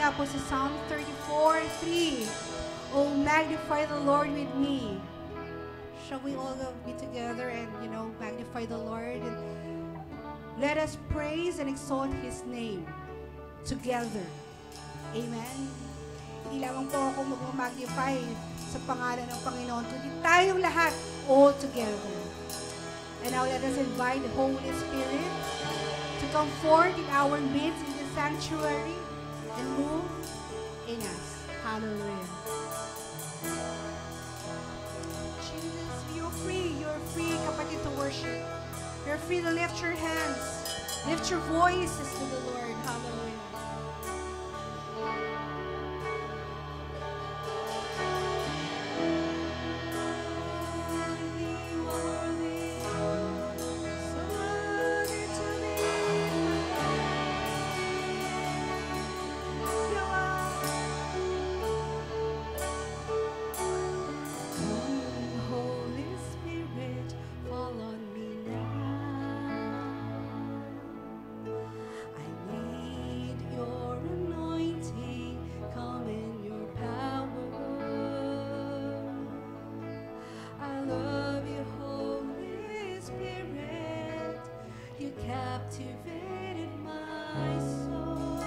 nga po sa Psalm 34:3. Oh, magnify the Lord with me. Shall we all be together and, magnify the Lord? And let us praise and exalt His name together. Amen. Hindi lamang po ako mag-magnify sa pangalan ng Panginoon, kundi tayong lahat all together. And now let us invite the Holy Spirit to come forth in our midst in the sanctuary and move in us. Hallelujah. Jesus, you're free, kapatid, to worship. You're free to lift your hands, lift your voices to the Lord. Hallelujah. Captivated my soul,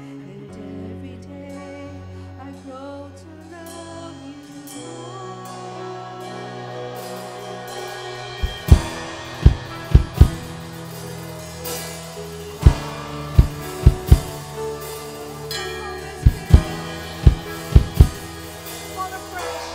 and every day I grow to love you more. Fall afresh.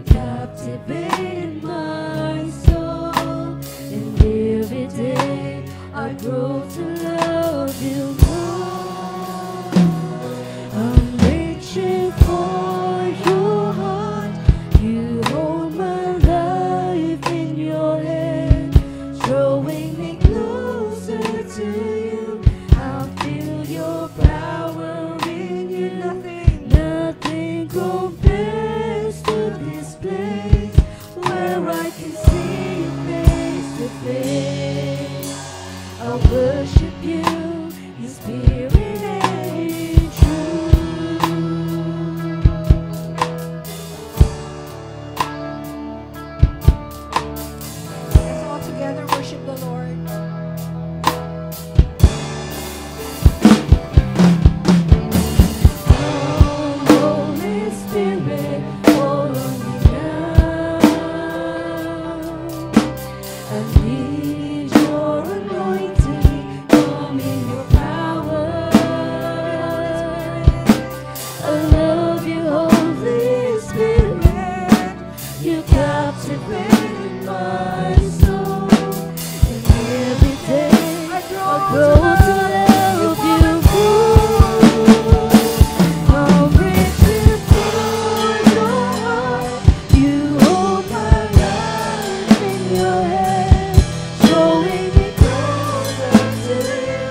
Captivated my soul, and every day I grow to love you more. I'm reaching for your heart, you hold my life in your hand, drawing me closer to you. I feel your power in you, nothing compares to this place where I can see you face to face. I worship you in spirit and in truth. Let's all together worship the Lord. Holy Spirit, fall on me now. I need your anointing, come in your power. I love you, Holy Spirit. You captivated my soul, and every day I grow to love you more. I'm reaching for your heart, you hold my life in your hand, showing me closer to you.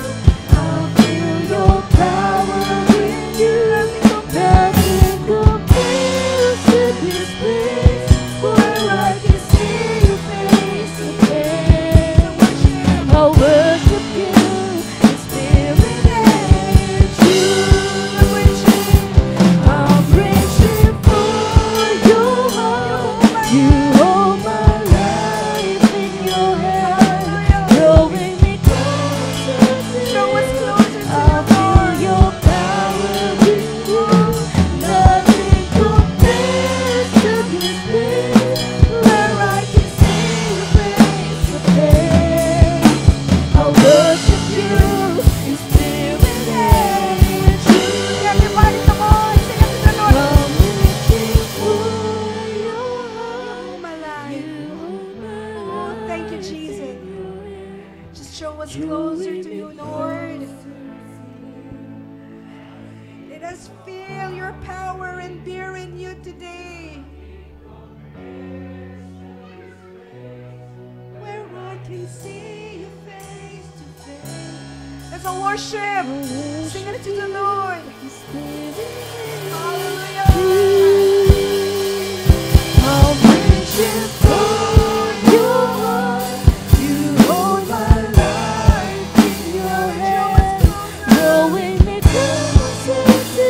I feel your power in you, nothing compares to this place where I can see you face to face. I worship you in spirit and truth. I'm reaching for your heart, you hold my life in your hand, drawing me closer to you. I feel your power in you, nothing compares to this place where I can see you face to face. I worship you in spirit and in truth. Everybody, come on, sing it to the Lord. I'm reaching for your heart, my life. Oh, thank you, Jesus. Just show us closer to you, Lord. Let us feel your power and bear in you today. can see you face to face. Let's all worship. Sing it to the Lord. Hallelujah. How merciful you are. You hold my life in your hands. Knowing me consistent,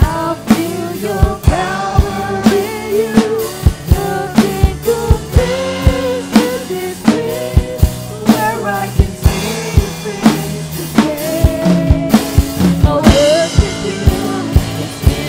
I'll feel your power in you. Nothing compares to this place where I can see you face to face. I'll worship you in spirit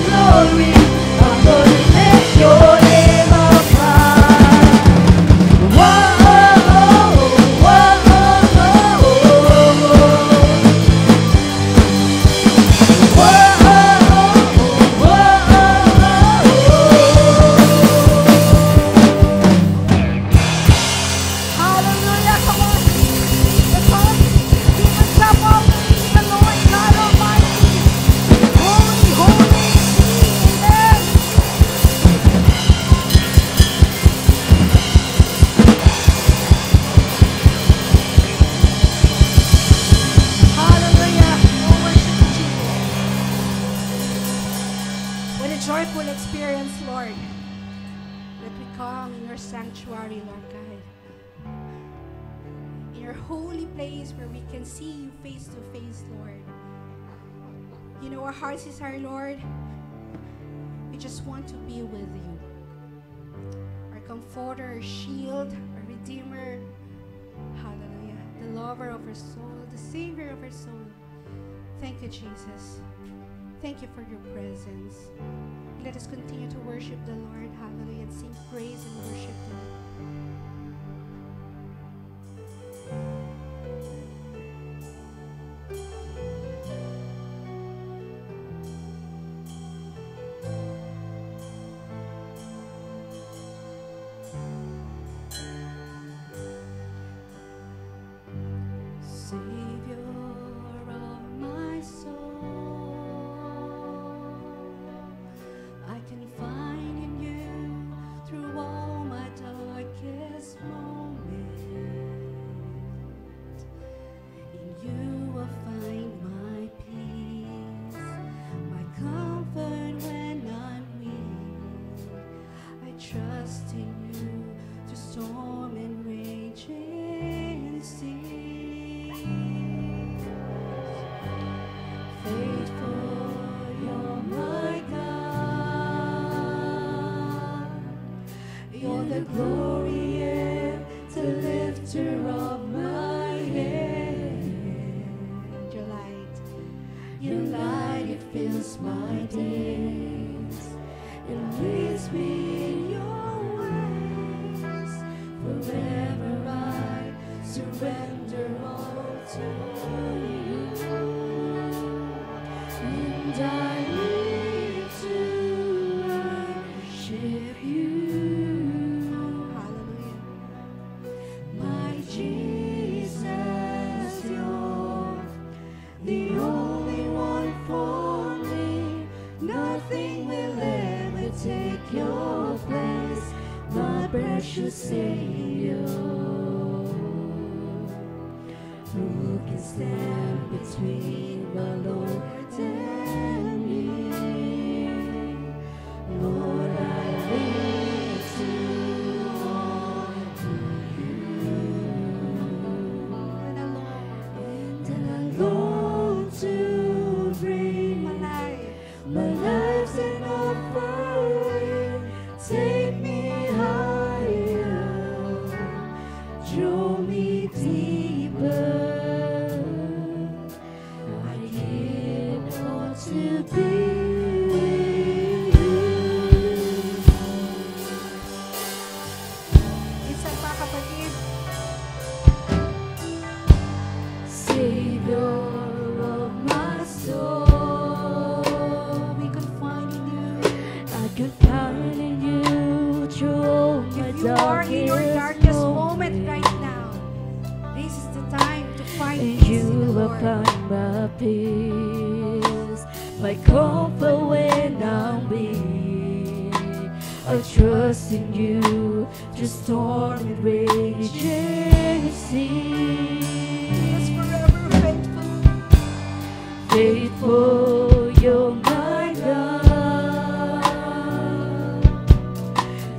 glory. I'm gonna lift your name up high. Whoa, whoa, Hallelujah. Come on. Let's all give a clap of the Lord God Almighty. Holy, holy, amen. Hallelujah. Oh, worship you, Jesus. What a joyful experience, Lord, that we come in your sanctuary, Lord God. In your holy place where we can see you face to face, Lord. You know our heart's desire, Lord. We just want to be with you. Our comforter, our shield, our redeemer. Hallelujah. The lover of our soul, the savior of our soul. Thank you, Jesus. Thank you for your presence. Let us continue to worship the Lord. Hallelujah. And sing praise and worship to him. Savior of my soul, I can find in you through all my darkest moments. In you I find my peace, my comfort when I'm weak. I trust in you through storm and raging sea. Faithful, you're my God. You're the glory and the lifter of my head. Your light, it fills my days and leads me in your ways. Forever I surrender all to you. And I live to worship you. Hallelujah. My Jesus, you're the only one for me. Nothing will ever take your place, my precious Savior. Who can stand between my Lord and me? Lord, I live to honor you. And I long to bring my life's an offering. Take me higher, draw me deeper. I give all to be with you. Isa pa, kapatid. Savior of my soul, we can find in you. I can find in you through my If you are in your darkest moment right now, this is the time to find and peace in you the will Lord. find my peace, my comfort when I'm weak. I trust in you through storm and raging sea. That's forever faithful. Faithful, you're my God.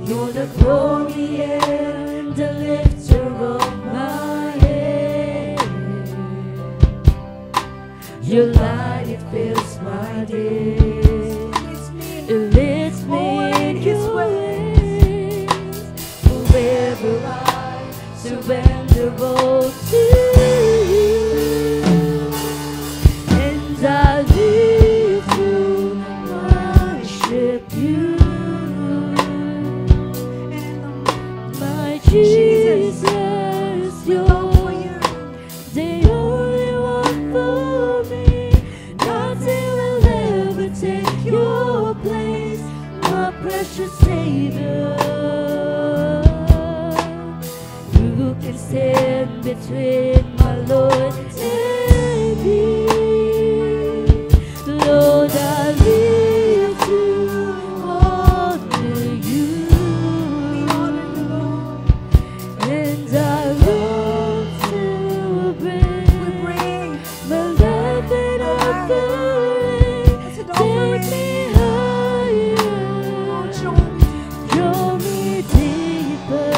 You're the glory and the lifter of my head. Your light, it fills my days. It leads me in your ways. Forever I surrender all to you. And I live to you, And my Jesus, Jesus, we long for you're you. the only one for me. Nothing will ever take your place, my precious Savior. Who can stand between my Lord and me? Lord, I live to honor you, We honor you, Lord. and I long to We bring bring my life and offering. as an Take offering. me higher, Oh, show me. draw me deeper.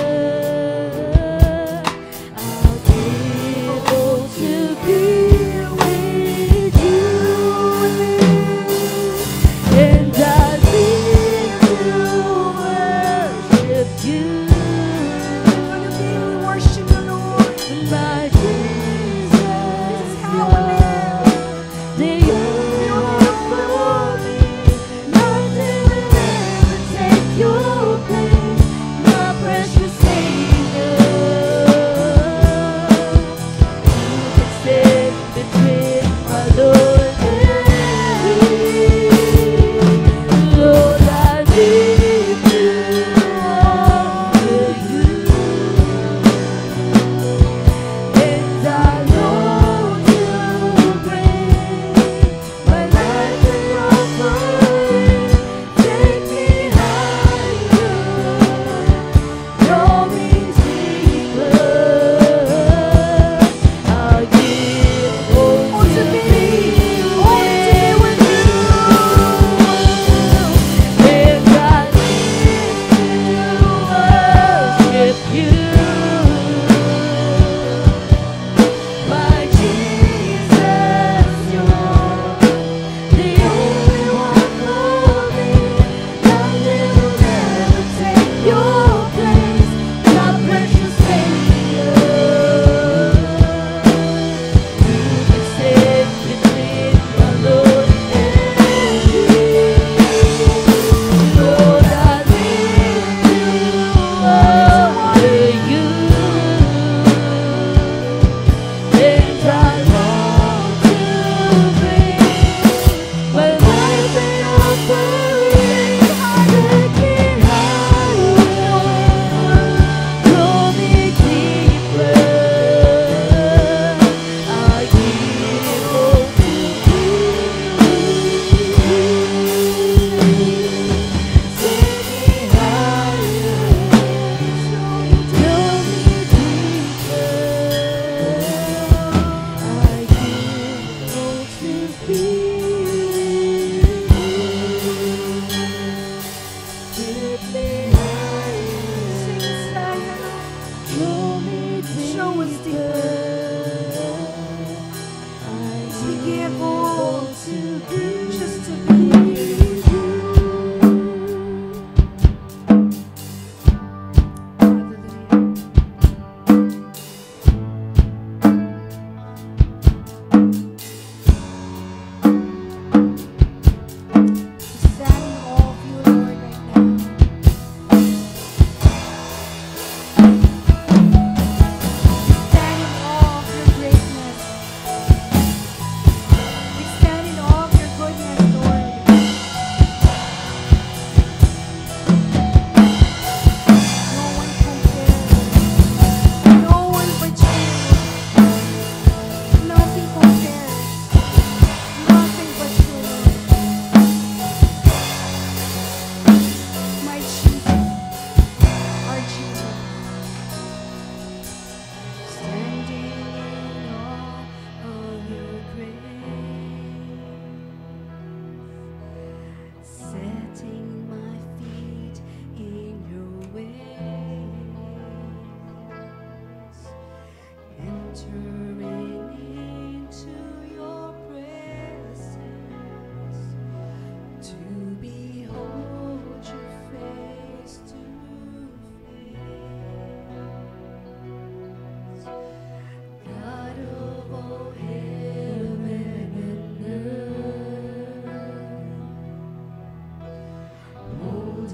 I'll give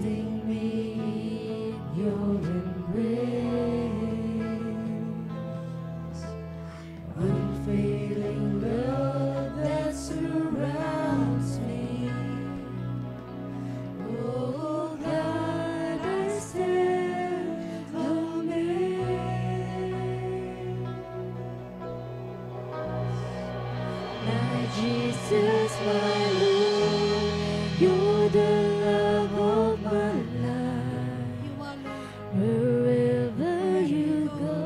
holding me in your embrace, unfailing love that surrounds me. Oh God, I stand amazed. My Jesus, my Lord, you're the love of my life. You are Lord. Wherever you go,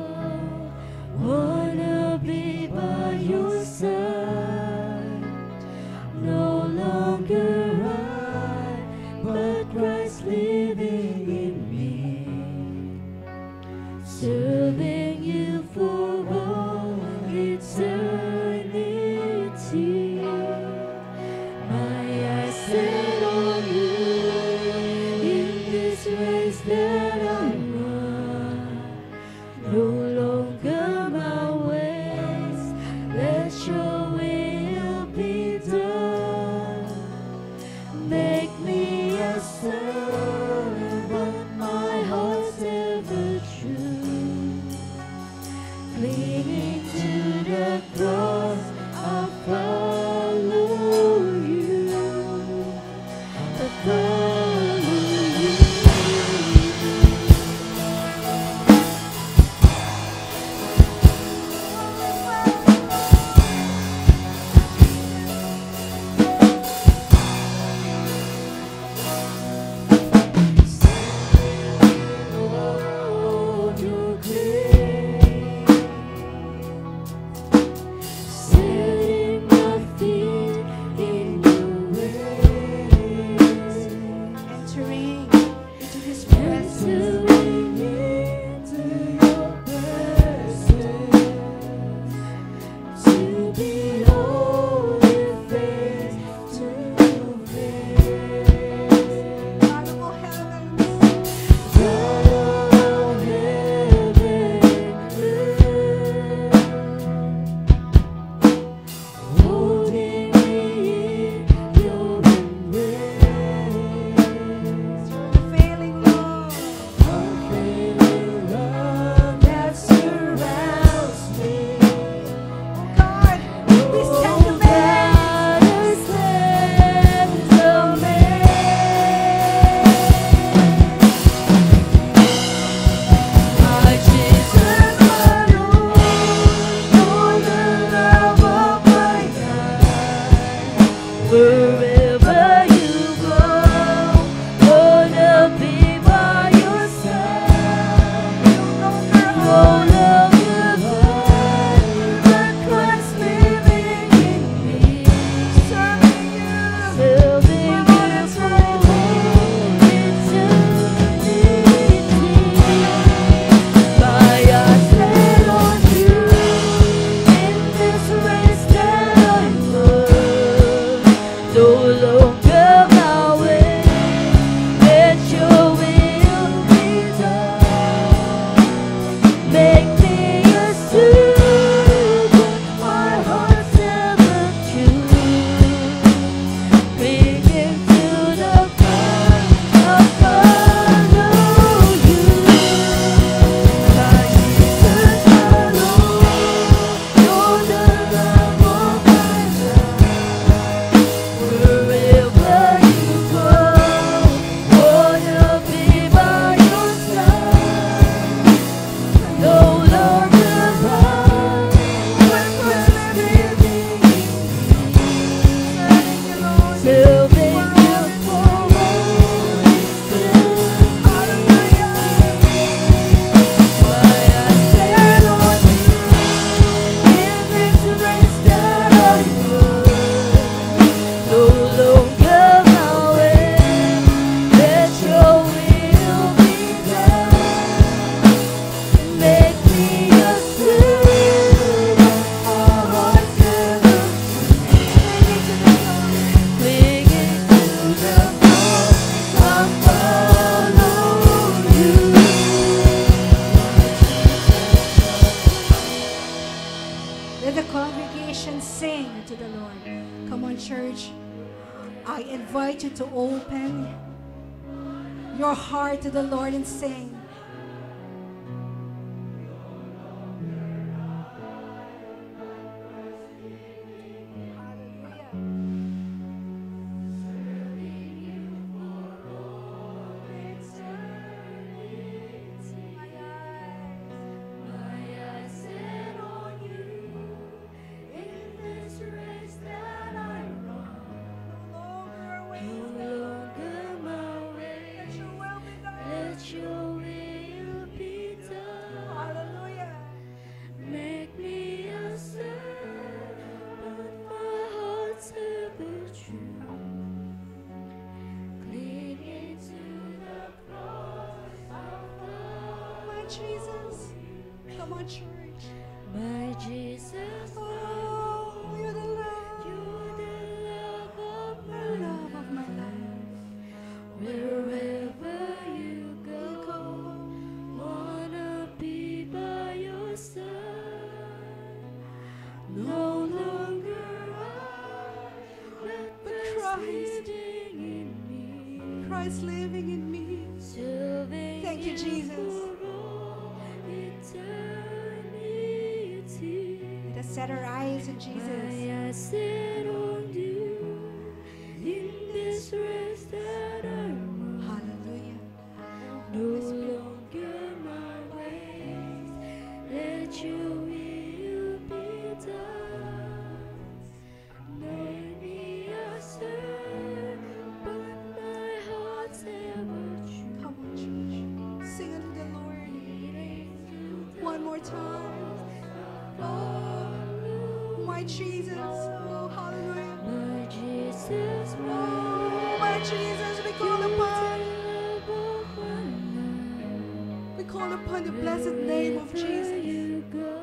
wanna be by your side. No longer I, but Christ living in me, serving you for all eternity. My eyes set on you in this race that I run. No longer my ways, let your will be done. Make me a servant, my heart's ever true. Clinging to the cross, I follow you. I follow you. Oh, your grace, setting my feet in your ways, Entering into His presence. entering into your presence, to behold you face to face. God of all heavens. God of heaven, holding me in your embrace, Failing love. unfailing love that surrounds me. Oh God, we stand amazed. My Jesus, my Lord, you're the love of my life. Wherever you go, wanna be by your side. No longer blind, but Christ living in me, serving you for eternity. My eyes set on you in this race that I run. No longer my way, let your will be done. Make me a servant, my heart's ever true. Clinging to the cross, I follow you. My Jesus, my Lord, you're the love of my life. Wherever you go, wanna be by your side. No longer blind, but Christ living in me, serving you for all eternity. My eyes set on you in this race that I run. No longer my way, let your will be done. Make me a servant, my heart's ever clinging to the cross, I follow you. Let the congregation sing to the Lord. Come on, church. I invite you to open your heart to the Lord and sing. Jesus, come on, church. My Jesus, oh, you're the love, of my love of my life. Wherever you go, wanna be by your side. No longer I, but Christ living in me. Christ living in me. Thank you, Jesus. Let us set our eyes on Jesus. My eyes set on you in this race that I'm on. Hallelujah. No longer my ways, let your will be done. Make me a servant, but my heart's ever true. Come on, church. Sing unto the Lord. One more time. Oh, my Jesus. Oh, hallelujah. My Jesus, Oh, my Jesus, we call upon the blessed name of Jesus. You go,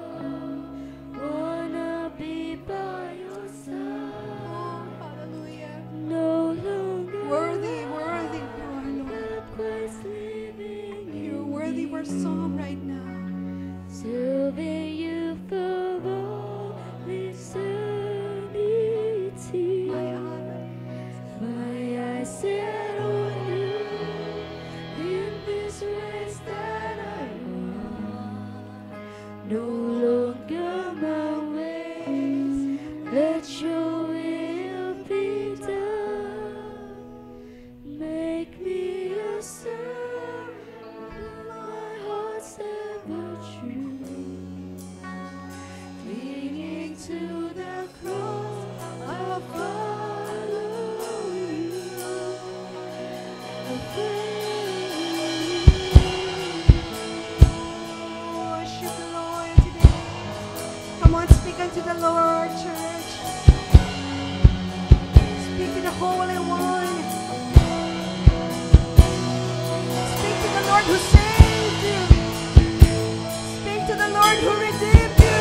wanna be by your side. Oh, hallelujah. No longer Worthy, worthy you are, Lord. Christ living in You're worthy of our song right now. Serving you for all eternity. My honor. My eyes set on you in this race that I run. No longer my ways, let your will be done. Make me a servant, my heart's ever true. Clinging to the cross, I'll follow you. Worship the Lord today. Come on, speak unto the Lord, church. Speak to the Holy One. Speak to the Lord who saved you. Speak to the Lord who redeemed you.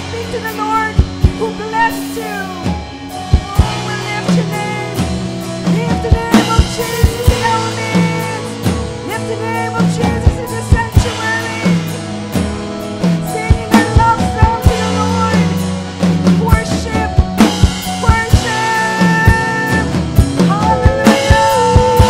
Speak to the Lord who blessed you. Oh, we lift your name. Lift the name of Jesus in our midst. Lift the name of Jesus in the sanctuary. Singing a love song to the Lord. Worship. Worship. Hallelujah.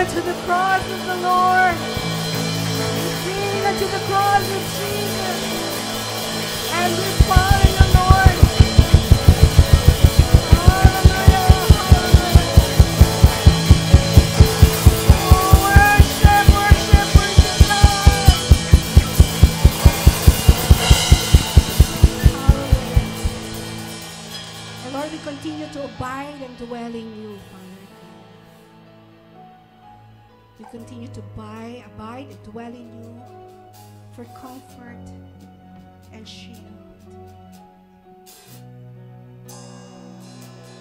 unto the cross of the Lord. We cling unto the cross of Jesus. And we follow the Lord. Hallelujah. Oh, worship, worship, worship God. Hallelujah. And Lord, we continue to abide and dwell in you, Father God. We continue to abide and dwell in you for comfort and shield.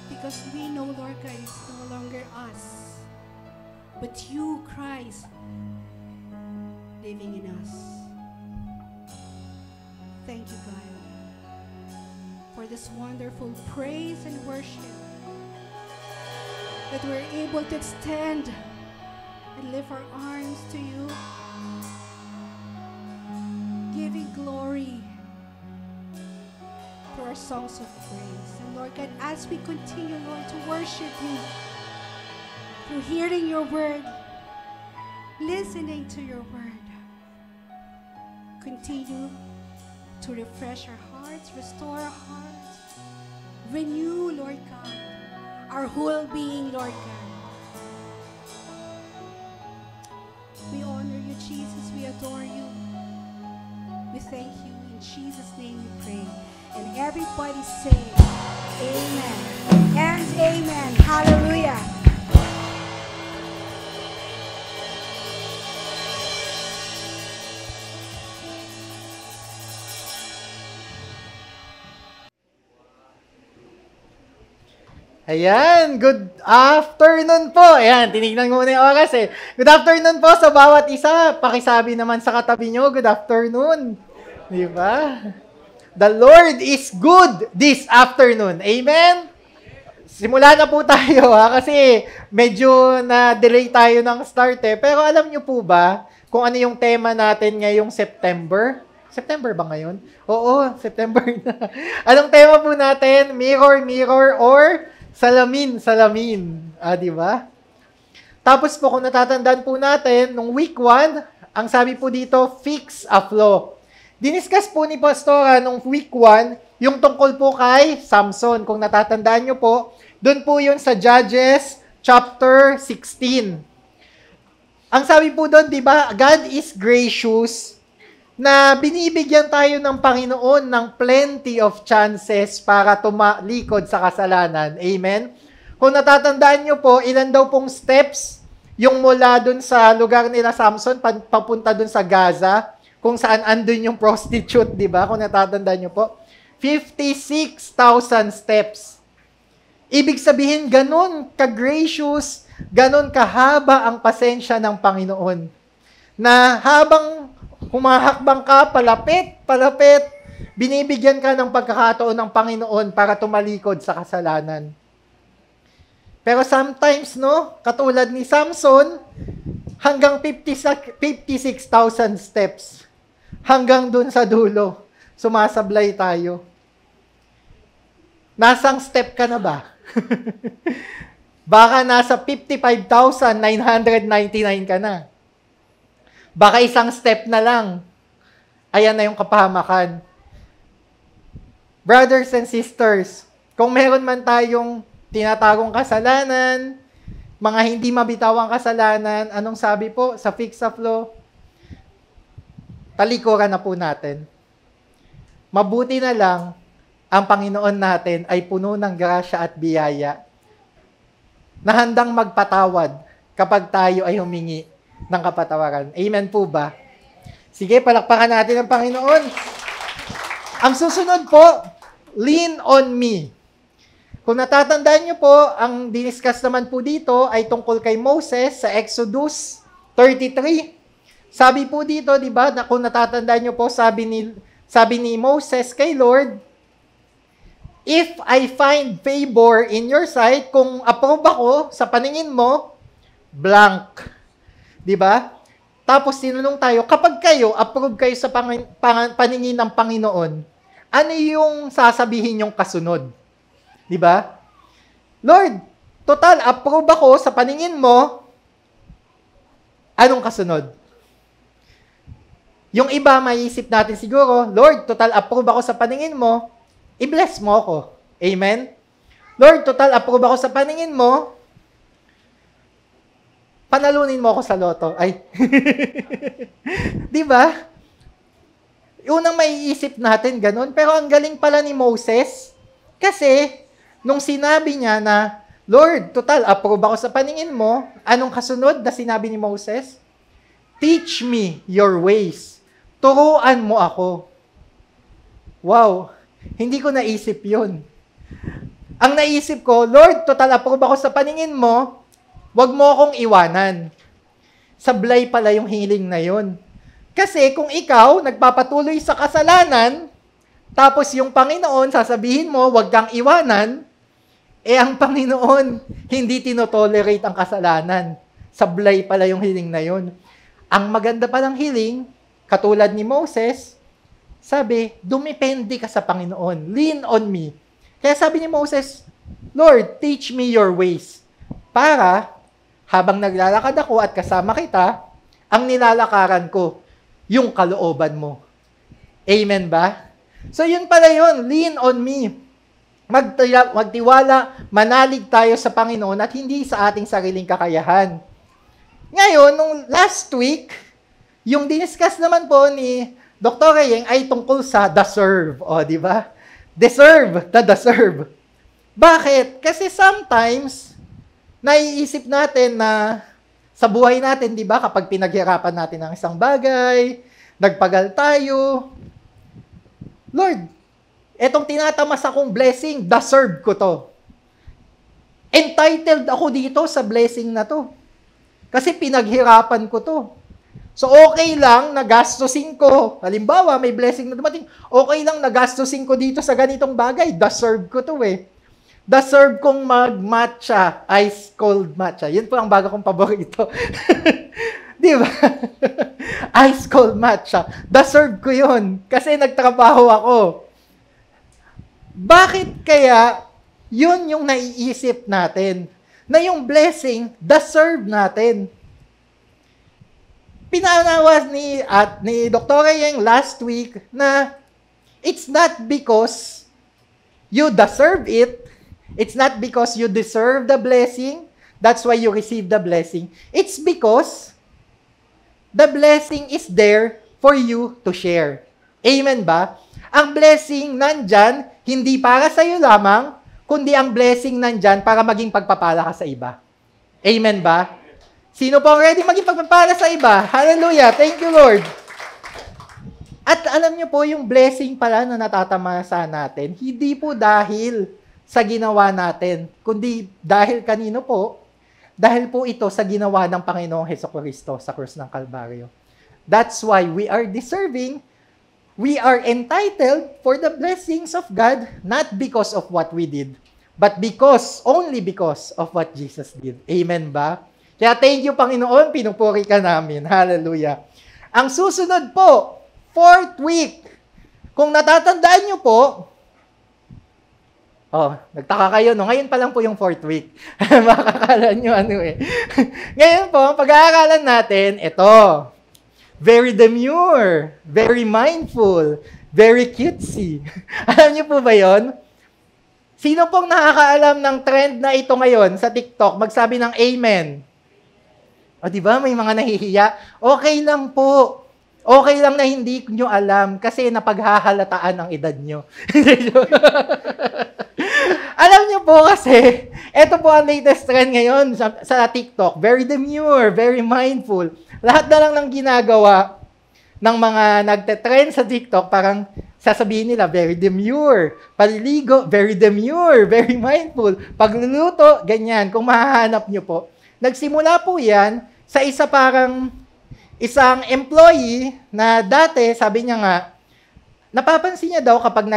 Because we know, Lord God, it's no longer us, but you, Christ, living in us. Thank you, God, for this wonderful praise and worship that we're able to extend and lift our arms to you, giving glory to our songs of praise. And Lord God, as we continue, Lord, to worship you through hearing your word, listening to your word, continue to refresh our hearts, restore our hearts, renew, Lord God, our whole being, Lord God. We honor you, Jesus. We adore you. We thank you. In Jesus' name we pray. And everybody say, amen and amen. Hallelujah. Ayan, good afternoon po. Ayan, tinignan ko muna yung oras eh. Good afternoon po sa bawat isa. Pakisabi naman sa katabi nyo, good afternoon. Di ba? The Lord is good this afternoon. Amen? Simula na po tayo ha, kasi medyo na-delay tayo ng start eh. Pero alam nyo po ba kung ano yung tema natin ngayong September? September ba ngayon? Oo, September na. Anong tema po natin? Mirror, mirror, or salamin, salamin. Di ba? Tapos po, kung natatandaan po natin, nung week 1, ang sabi po dito, fix a flaw. Diniscuss po ni Pastora nung week 1, yung tungkol po kay Samson. Kung natatandaan nyo po, doon po yun sa Judges chapter 16. Ang sabi po doon, di ba, God is gracious, na binibigyan tayo ng Panginoon ng plenty of chances para tumalikod sa kasalanan. Amen? Kung natatandaan nyo po, ilan daw pong steps yung mula dun sa lugar nila Samson, papunta dun sa Gaza, kung saan andun yung prostitute, di ba? Kung natatandaan nyo po. 56,000 steps. Ibig sabihin, ganun ka-gracious, ganun kahaba ang pasensya ng Panginoon. Na habang humahakbang ka, palapit, binibigyan ka ng pagkakataon ng Panginoon para tumalikod sa kasalanan. Pero sometimes, no, katulad ni Samson, hanggang 56,000 steps. Hanggang dun sa dulo, sumasablay tayo. Nasang step ka na ba? Baka nasa 55,999 ka na. Baka isang step na lang, ayan na yung kapahamakan. Brothers and sisters, kung meron man tayong tinatagong kasalanan, mga hindi mabitawang kasalanan, anong sabi po sa fix a flaw? Talikuran na po natin. Mabuti na lang, ang Panginoon natin ay puno ng grasya at biyaya na handang magpatawad kapag tayo ay humingi ng kapatawaran. Amen po ba? Sige, palakpakan natin ang Panginoon. Ang susunod po, lean on me. Kung natatandaan nyo po, ang diniscuss naman po dito ay tungkol kay Moses sa Exodus 33. Sabi po dito, di ba, na kung natatandaan nyo po, sabi ni Moses kay Lord, if I find favor in your sight, kung approve ako sa paningin mo, blank. Diba? Tapos tinanong tayo, kapag kayo, approve kayo sa paningin ng Panginoon, ano yung sasabihin yung kasunod? Diba? Lord, total, approve ako sa paningin mo, Anong kasunod? Yung iba, maiisip natin siguro, Lord, total approve ako sa paningin mo, i-bless mo ako. Amen? Lord, total approve ako sa paningin mo, panalunin mo ako sa loto. Ay. Di ba? Unang maiisip natin ganun. Pero ang galing pala ni Moses, kasi nung sinabi niya na, Lord, total, approve ako sa paningin mo, anong kasunod na sinabi ni Moses? Teach me your ways. Turuan mo ako. Wow, hindi ko naisip yun. Ang naisip ko, Lord, total approve ako sa paningin mo, wag mo akong iwanan. Sablay pala yung hiling na yun. Kasi kung ikaw nagpapatuloy sa kasalanan, tapos yung Panginoon sasabihin mo, wag kang iwanan, ang Panginoon hindi tinotolerate ang kasalanan. Sablay pala yung hiling na yun. Ang maganda palang hiling, katulad ni Moses, sabi, dumipende ka sa Panginoon. Lean on me. Kaya sabi ni Moses, Lord, teach me your ways. Para, habang naglalakad ako at kasama kita, ang nilalakaran ko, yung kalooban mo. Amen ba? So yun pala yun, lean on me. Magtiwala, manalig tayo sa Panginoon at hindi sa ating sariling kakayahan. Ngayon, nung last week, yung diniscuss naman po ni Dr. Reyeng ay tungkol sa deserve. O, di ba? Deserve. Bakit? Kasi sometimes, naiisip natin na sa buhay natin, di ba, kapag pinaghirapan natin ang isang bagay, nagpagal tayo, Lord, etong tinatamas akong blessing, deserve ko to. Entitled ako dito sa blessing na to. Kasi pinaghirapan ko to. So, okay lang na gastusin ko. Halimbawa, may blessing na dumating. Okay lang na gastusin ko dito sa ganitong bagay. Deserve ko to eh. Deserve kong mag-matcha, ice cold matcha. Yun po ang bago kong paborito. Di ba? Ice cold matcha. Deserve ko yun. Kasi nagtrabaho ako. Bakit kaya yun yung naiisip natin? Na yung blessing, deserve natin. Pinanawas ni Dr. Reyeng last week na it's not because you deserve it. It's not because you deserve the blessing. That's why you receive the blessing. It's because the blessing is there for you to share. Amen ba? Ang blessing nandyan, hindi para sa iyo lamang, kundi ang blessing nandyan para maging pagpapala ka sa iba. Amen ba? Sino po ready maging pagpapala sa iba? Hallelujah! Thank you, Lord! At alam niyo po, yung blessing pala na natatamasa natin, hindi po dahil sa ginawa natin, kundi dahil kanino po? Dahil po ito sa ginawa ng Panginoong Hesukristo sa krus ng Kalbaryo. That's why we are deserving, we are entitled for the blessings of God, not because of what we did, but only because of what Jesus did. Amen ba? Kaya thank you, Panginoon, pinupuri ka namin. Hallelujah. Ang susunod po, 4th week. Kung natatandaan nyo po, nagtaka kayo, no? Ngayon pa lang po yung 4th week. Makakala nyo ano eh. Ngayon po, pag-aaralan natin, ito. Very demure, very mindful, very cutesy. Alam nyo po ba yon? Sino pong nakakaalam ng trend na ito ngayon sa TikTok? Magsabi ng amen. O diba, may mga nahihiya. Okay lang po. Okay lang na hindi nyo alam kasi napaghahalataan ang edad nyo. Alam nyo po kasi, ito po ang latest trend ngayon sa TikTok. Very demure, very mindful. Lahat na lang ng ginagawa ng mga nagte-trend sa TikTok, parang sasabihin nila, very demure. Paliligo, very demure, very mindful. Pagluluto, ganyan. Kung mahahanap nyo po. Nagsimula po yan sa isang employee na dati, sabi niya nga, napapansin niya daw kapag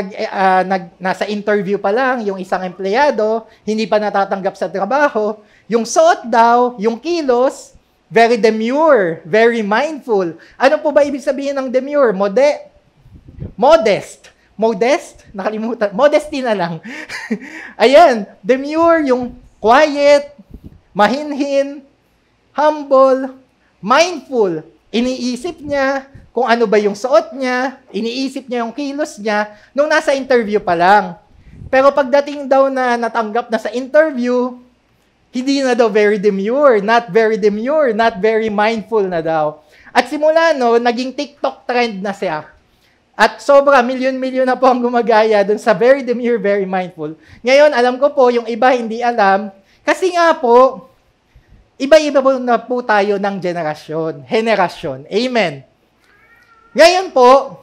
nasa interview pa lang, yung isang empleyado, hindi pa natatanggap sa trabaho, yung suot daw, yung kilos, very demure, very mindful. Ano po ba ibig sabihin ng demure? Modest. Modest? Nakalimutan. Modesty na lang. Ayan, demure, yung quiet, mahinhin, humble, mindful. Iniisip niya kung ano ba yung suot niya, iniisip niya yung kilos niya nung nasa interview pa lang. Pero pagdating daw na natanggap na sa interview, hindi na daw very demure, not very mindful na daw. At simula no, naging TikTok trend na siya. At sobra, milyon-milyon na po ang gumagaya dun sa very demure, very mindful. Ngayon, alam ko po, yung iba hindi alam, kasi nga po, iba-iba po na po tayo ng henerasyon. Amen. Ngayon po,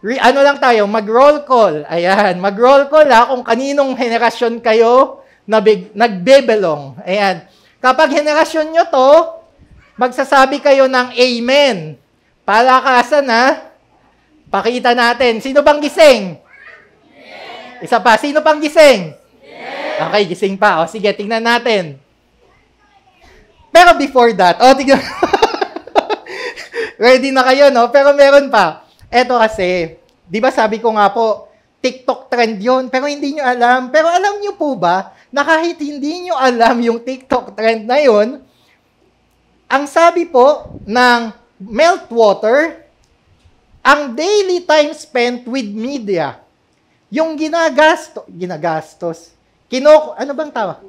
lang tayo, mag-roll call. Ayan, mag-roll call kung kaninong henerasyon kayo nagbebelong. Ayan. Kapag henerasyon nyo to, magsasabi kayo ng amen. Palakasan ha. Pakita natin. Sino bang gising? Isa pa. Sino pang gising? Okay, gising pa. O sige, tingnan natin. Pero before that, tingnan. Ready na kayo, no? Pero meron pa. Eto kasi, di ba sabi ko nga po, TikTok trend yun, pero hindi nyo alam. Pero alam nyo po ba, na kahit hindi nyo alam yung TikTok trend na yun, ang sabi po ng Meltwater, ang daily time spent with media, yung ano bang tawa?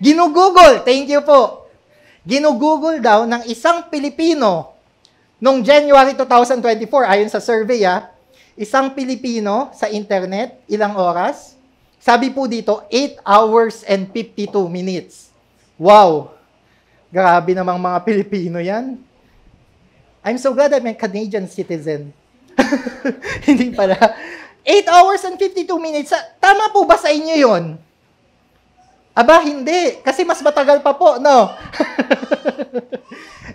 Ginugugol, thank you po. Ginugugol daw ng isang Pilipino noong January 2024, ayon sa survey isang Pilipino sa internet, ilang oras? Sabi po dito, 8 hours and 52 minutes. Wow! Grabe namang mga Pilipino yan. I'm so glad I'm a Canadian citizen. Hindi pala. 8 hours and 52 minutes. Tama po ba sa inyo yun? Aba, hindi. Kasi mas matagal pa po, no?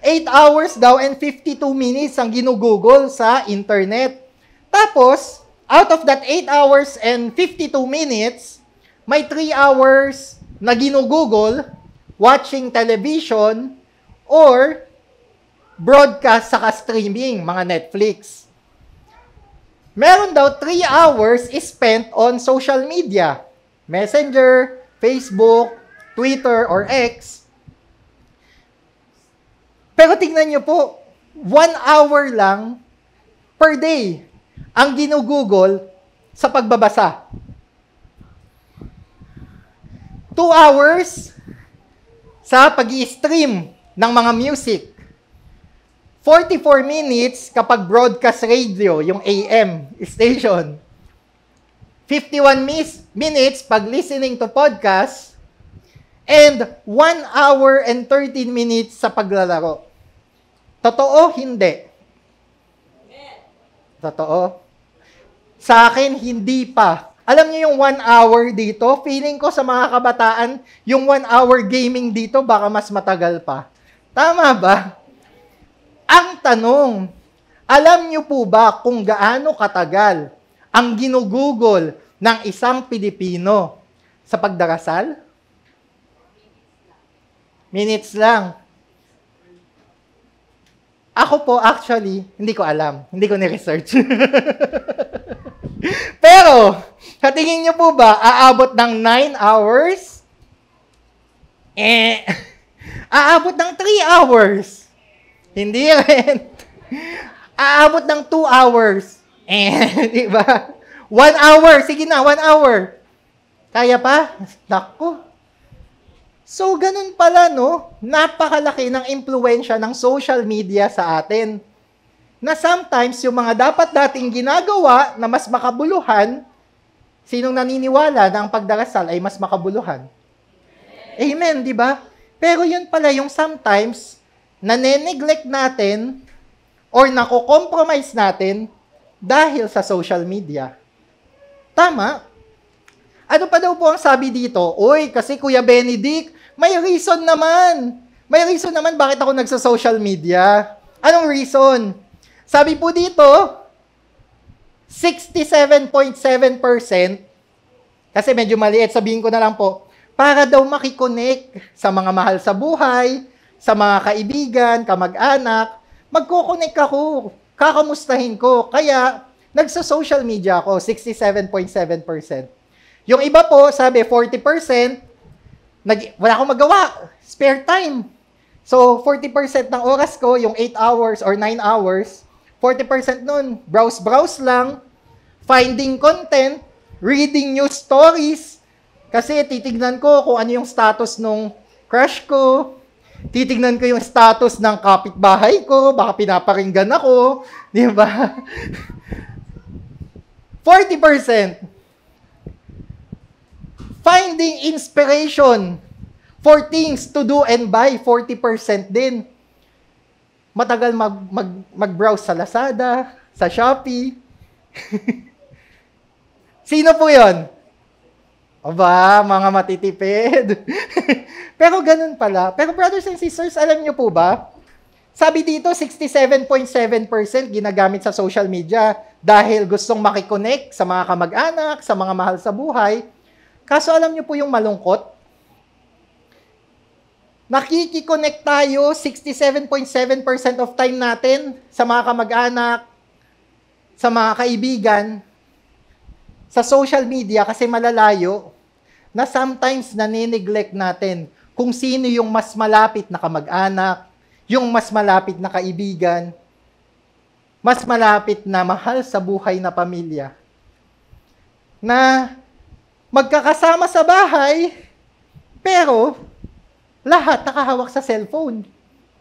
8 hours daw and 52 minutes ang ginugugol sa internet. Tapos, out of that 8 hours and 52 minutes, may 3 hours na ginugugol watching television or broadcast saka streaming, mga Netflix. Meron daw 3 hours is spent on social media, Messenger, Facebook, Twitter, or X. Pero tingnan nyo po, 1 hour lang per day ang ginugugol sa pagbabasa. 2 hours sa pag-i-stream ng mga music. 44 minutes kapag broadcast radio, yung AM station. 51 minutes pag listening to podcast. And 1 hour and 13 minutes sa paglalaro. Totoo? Hindi. Totoo? Sa akin, hindi pa. Alam niyo yung 1 hour dito, feeling ko sa mga kabataan, yung 1 hour gaming dito, baka mas matagal pa. Tama ba? Ang tanong, alam niyo po ba kung gaano katagal ang ginugugol ng isang Pilipino sa pagdarasal? Minutes lang. Ako po, actually, hindi ko alam. Hindi ko ni-research. Pero, sa tingin niyo po ba, aabot ng 9 hours? Aabot ng 3 hours? Hindi rin. Aabot ng 2 hours? Di ba? 1 hour. Sige na, 1 hour. Kaya pa? Naku. So, ganun pala, no? Napakalaki ng impluwensya ng social media sa atin. Na sometimes, yung mga dapat dating ginagawa na mas makabuluhan, sinong naniniwala na ang pagdarasal ay mas makabuluhan? Amen, di ba? Pero yun pala yung sometimes, nane-neglect natin or nako-compromise natin dahil sa social media. Tama? Ano pa daw po ang sabi dito? Uy, kasi Kuya Benedict, may reason naman. May reason naman bakit ako nagsa-social media. Anong reason? Sabi po dito, 67.7%, kasi medyo maliit, sabihin ko na lang po, para daw makikonek sa mga mahal sa buhay, sa mga kaibigan, kamag-anak, magko-connect ako, kakamustahin ko. Kaya, nagsa-social media ako, 67.7%. Yung iba po, sabi 40%, wala akong magawa, spare time. So, 40% ng oras ko, yung 8 hours or 9 hours, 40% nun, browse lang, finding content, reading news stories, kasi titignan ko kung ano yung status nung crush ko, titignan ko yung status ng kapitbahay ko, baka pinaparinggan ako, di ba? 40%. Finding inspiration for things to do and buy, 40% din. Matagal mag-browse sa Lazada, sa Shopee. Sino po yon? Aba, mga matitipid. Pero ganun pala. Pero brothers and sisters, alam nyo po ba? Sabi dito, 67.7% ginagamit sa social media dahil gustong makikonnect sa mga kamag-anak, sa mga mahal sa buhay. Kaso alam nyo po yung malungkot? Nakikiconnect tayo 67.7% of time natin sa mga kamag-anak, sa mga kaibigan, sa social media kasi malalayo na sometimes nanineglect natin kung sino yung mas malapit na kamag-anak, yung mas malapit na kaibigan, mas malapit na mahal sa buhay na pamilya. Na magkakasama sa bahay, pero lahat nakahawak sa cellphone.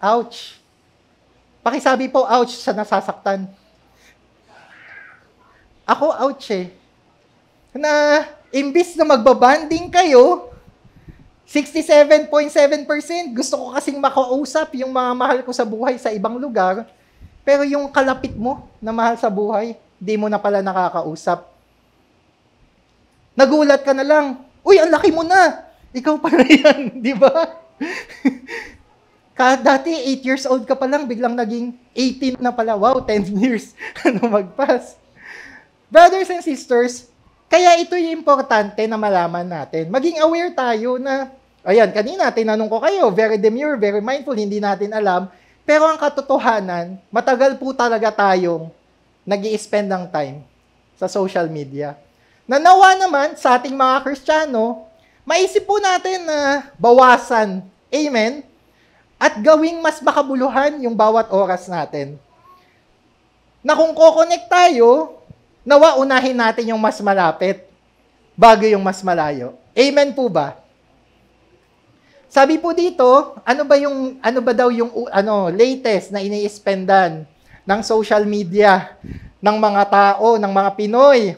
Ouch. Pakisabi po, ouch, sa nasasaktan. Ako, ouch eh. Na, imbis na magbabanding kayo, 67.7%, gusto ko kasing makausap yung mga mahal ko sa buhay sa ibang lugar, pero yung kalapit mo na mahal sa buhay, di mo na pala nakakausap. Nagulat ka na lang, uy, ang laki mo na! Ikaw pala yan, di ba? Dati 8 years old ka pa lang, biglang naging 18 na pala. Wow, 10 years. Magpas. Brothers and sisters, kaya ito yung importante na malaman natin. Maging aware tayo na, ayan, kanina tinanong ko kayo, very demure, very mindful, hindi natin alam. Pero ang katotohanan, matagal po talaga tayong nag-i-spend ng time sa social media. Nanawa naman sa ating mga Kristiyano, maisip po natin na bawasan, amen, at gawing mas makabuluhan yung bawat oras natin. Na kung ko-connect tayo, nawa unahin natin yung mas malapit bago yung mas malayo. Amen po ba? Sabi po dito, ano ba daw yung latest na ini-spendan ng social media ng mga tao, ng mga Pinoy?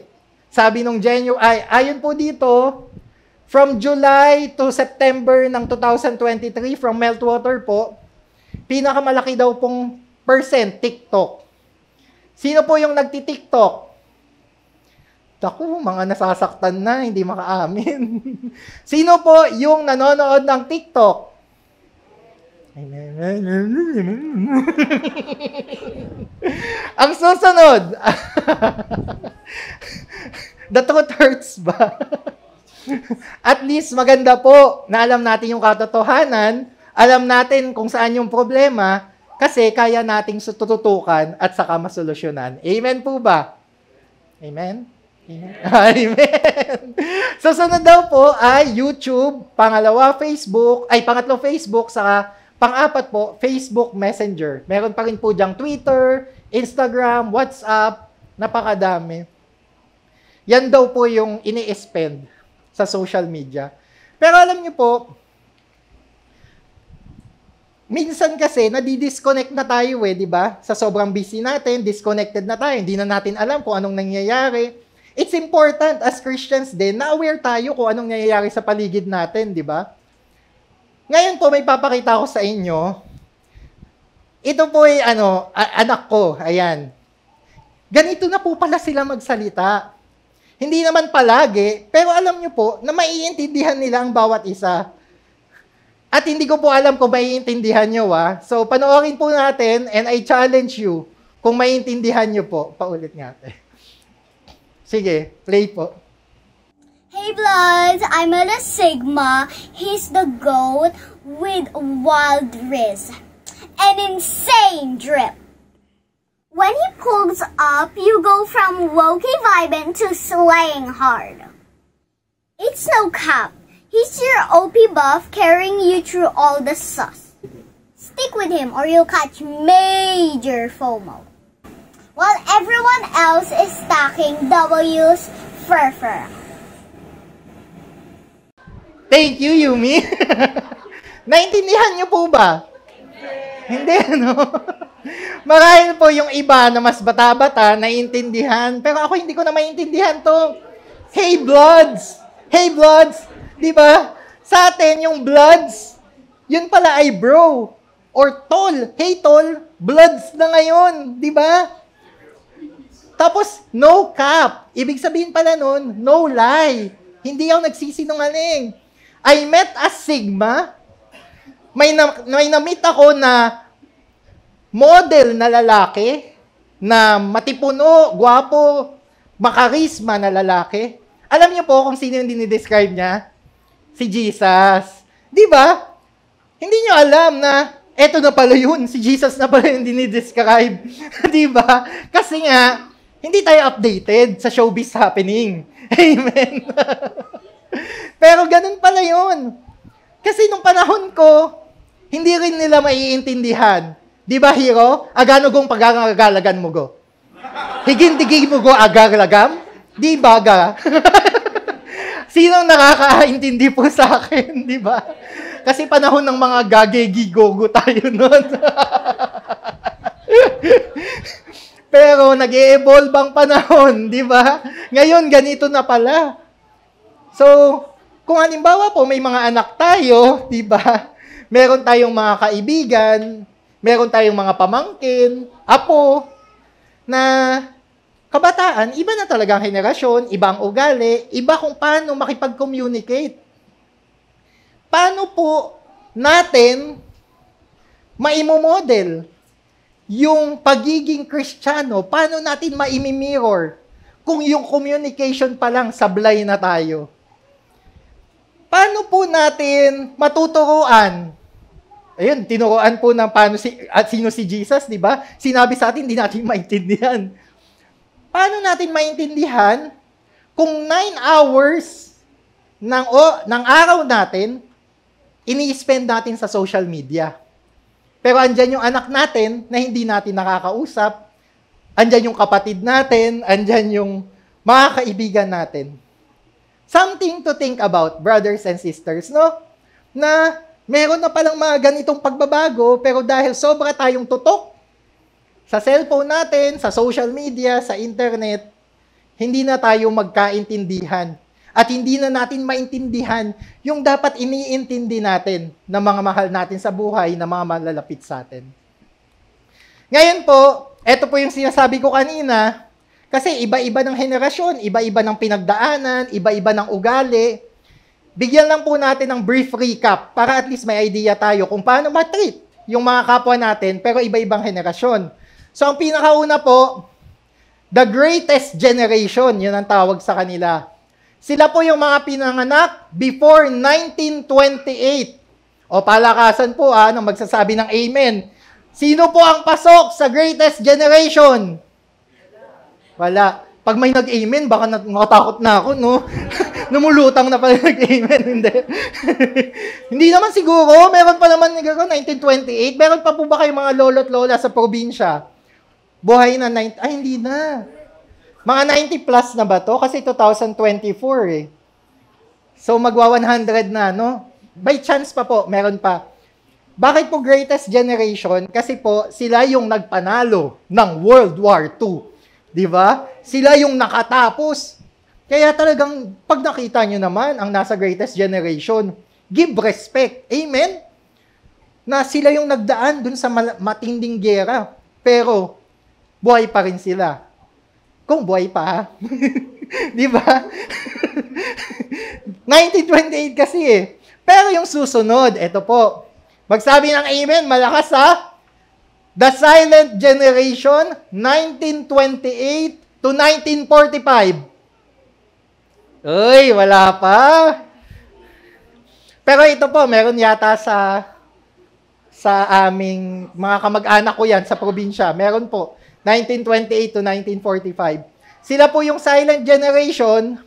Sabi nung ayon po dito, from July to September ng 2023, from Meltwater po, pinakamalaki daw pong percent TikTok. Sino po yung nagti-TikTok? Naku, mga nasasaktan na, hindi makaamin. Sino po yung nanonood ng TikTok? Ang susunod. The truth hurts ba? At least maganda po na alam natin yung katotohanan, alam natin kung saan yung problema, kasi kaya nating tututukan at saka masolusyonan. Amen po ba? Amen? Amen. Amen. Susunod daw po ay YouTube, pangatlo Facebook, saka pang-apat po, Facebook Messenger. Meron pa rin po diyang Twitter, Instagram, WhatsApp, napakadami. Yan daw po yung ini-spend sa social media. Pero alam niyo po, minsan kasi nadi-disconnect na tayo di ba? Sa sobrang busy natin, disconnected na tayo. Hindi na natin alam kung anong nangyayari. It's important as Christians din na aware tayo kung anong nangyayari sa paligid natin, di ba? Ngayon po may papakita ko sa inyo. Ito po ay anak ko, ayan. Ganito na po pala sila magsalita. Hindi naman palagi, pero alam nyo po na maiintindihan nila ang bawat isa. At hindi ko po alam kung maiintindihan nyo, So, panoorin po natin and I challenge you kung maiintindihan nyo po. Paulit nga. Sige, play po. Hey Bloods, I'm Ella Sigma. He's the GOAT with wild riz. An insane drip. When he pulls up, you go from low-key vibing to slaying hard. It's no cap. He's your OP buff carrying you through all the sus. Stick with him or you'll catch major FOMO. While everyone else is stacking W's fur. Thank you, Yumi. Naintindihan niyo po ba? Hindi, no? Marahil po yung iba na mas bata-bata, naiintindihan. Pero ako hindi ko na maintindihan to. Hey, Bloods! Hey, Bloods! Di ba? Sa atin, yung Bloods, yun pala ay bro. Or tol. Hey, tol, Bloods na ngayon. Di ba? Tapos, no cap. Ibig sabihin pala nun, no lie. Hindi ako nagsisinungaling. I met a Sigma. May na-meet ako na model na lalaki na matipuno, gwapo, makarisma na lalaki. Alam niyo po kung sino yung dinidescribe niya? Si Jesus. Di ba? Hindi niyo alam na eto na pala yun. Si Jesus na pala yung dinidescribe. Di ba? Kasi nga, hindi tayo updated sa showbiz happening. Amen. Pero ganun pala yun. Kasi nung panahon ko, hindi rin nila maiintindihan. Di ba, hero? Agano gong pagagalagan mo go? Higin-digig mo go agarlagam? Di ba, ga? Sinong nakakaintindi po sa akin, di ba? Kasi panahon ng mga gagegigogo tayo nun. Pero nag-e-evolve ang panahon, di ba? Ngayon, ganito na pala. So, kung halimbawa po may mga anak tayo, di ba? Meron tayong mga kaibigan, meron tayong mga pamangkin, apo, na kabataan, iba na talaga ang henerasyon, iba ang ugali, iba kung paano makipag-communicate. Paano po natin maimomodel yung pagiging Kristiyano? Paano natin maimimirror kung yung communication pa lang sablay na tayo? Paano po natin matuturuan? Ayun, tinuruan po ng paano sino si Jesus, di ba? Sinabi sa atin, hindi natin maintindihan. Paano natin maintindihan kung 9 hours ng araw natin, ini-spend natin sa social media? Pero andyan yung anak natin na hindi natin nakakausap, andyan yung kapatid natin, andyan yung mga kaibigan natin. Something to think about, brothers and sisters, no? Na meron na palang mga ganitong pagbabago, pero dahil sobra tayong tutok sa cellphone natin, sa social media, sa internet, hindi na tayo magkaintindihan. At hindi na natin maintindihan yung dapat iniintindi natin ng mga mahal natin sa buhay, na mga malalapit sa atin. Ngayon po, eto po yung sinasabi ko kanina, kasi iba-iba ng henerasyon, iba-iba ng pinagdaanan, iba-iba ng ugali. Bigyan lang po natin ng brief recap para at least may idea tayo kung paano ma-treat yung mga kapwa natin, pero iba-ibang henerasyon. So, ang pinakauna po, the greatest generation, yun ang tawag sa kanila. Sila po yung mga pinanganak before 1928. O palakasan po nang magsasabi ng amen. Sino po ang pasok sa greatest generation? Wala. Pag may nag-amen, baka nakatakot na ako, no? Namulutang na pala nag-amen. Hindi. Hindi naman siguro. Meron pa naman, 1928. Meron pa po ba kayong mga lolo't lola sa probinsya? Buhay na 90. Ay, hindi na. Mga 90 plus na ba to? Kasi 2024 eh. So, magwa 100 na, no? By chance pa po, meron pa. Bakit po greatest generation? Kasi po, sila yung nagpanalo ng World War II. Di ba? Sila yung nakatapos. Kaya talagang, pag nakita nyo naman ang nasa greatest generation, give respect. Amen? Na sila yung nagdaan dun sa matinding gera. Pero, buhay pa rin sila. Kung buhay pa, ha? Di ba? 1928 kasi eh. Pero yung susunod, eto po. Magsabi ng amen, malakas ha? The Silent Generation, 1928 to 1945. Uy, wala pa. Pero ito po, meron yata sa aming mga kamag-anak ko yan sa probinsya. Meron po, 1928 to 1945. Sila po yung Silent Generation.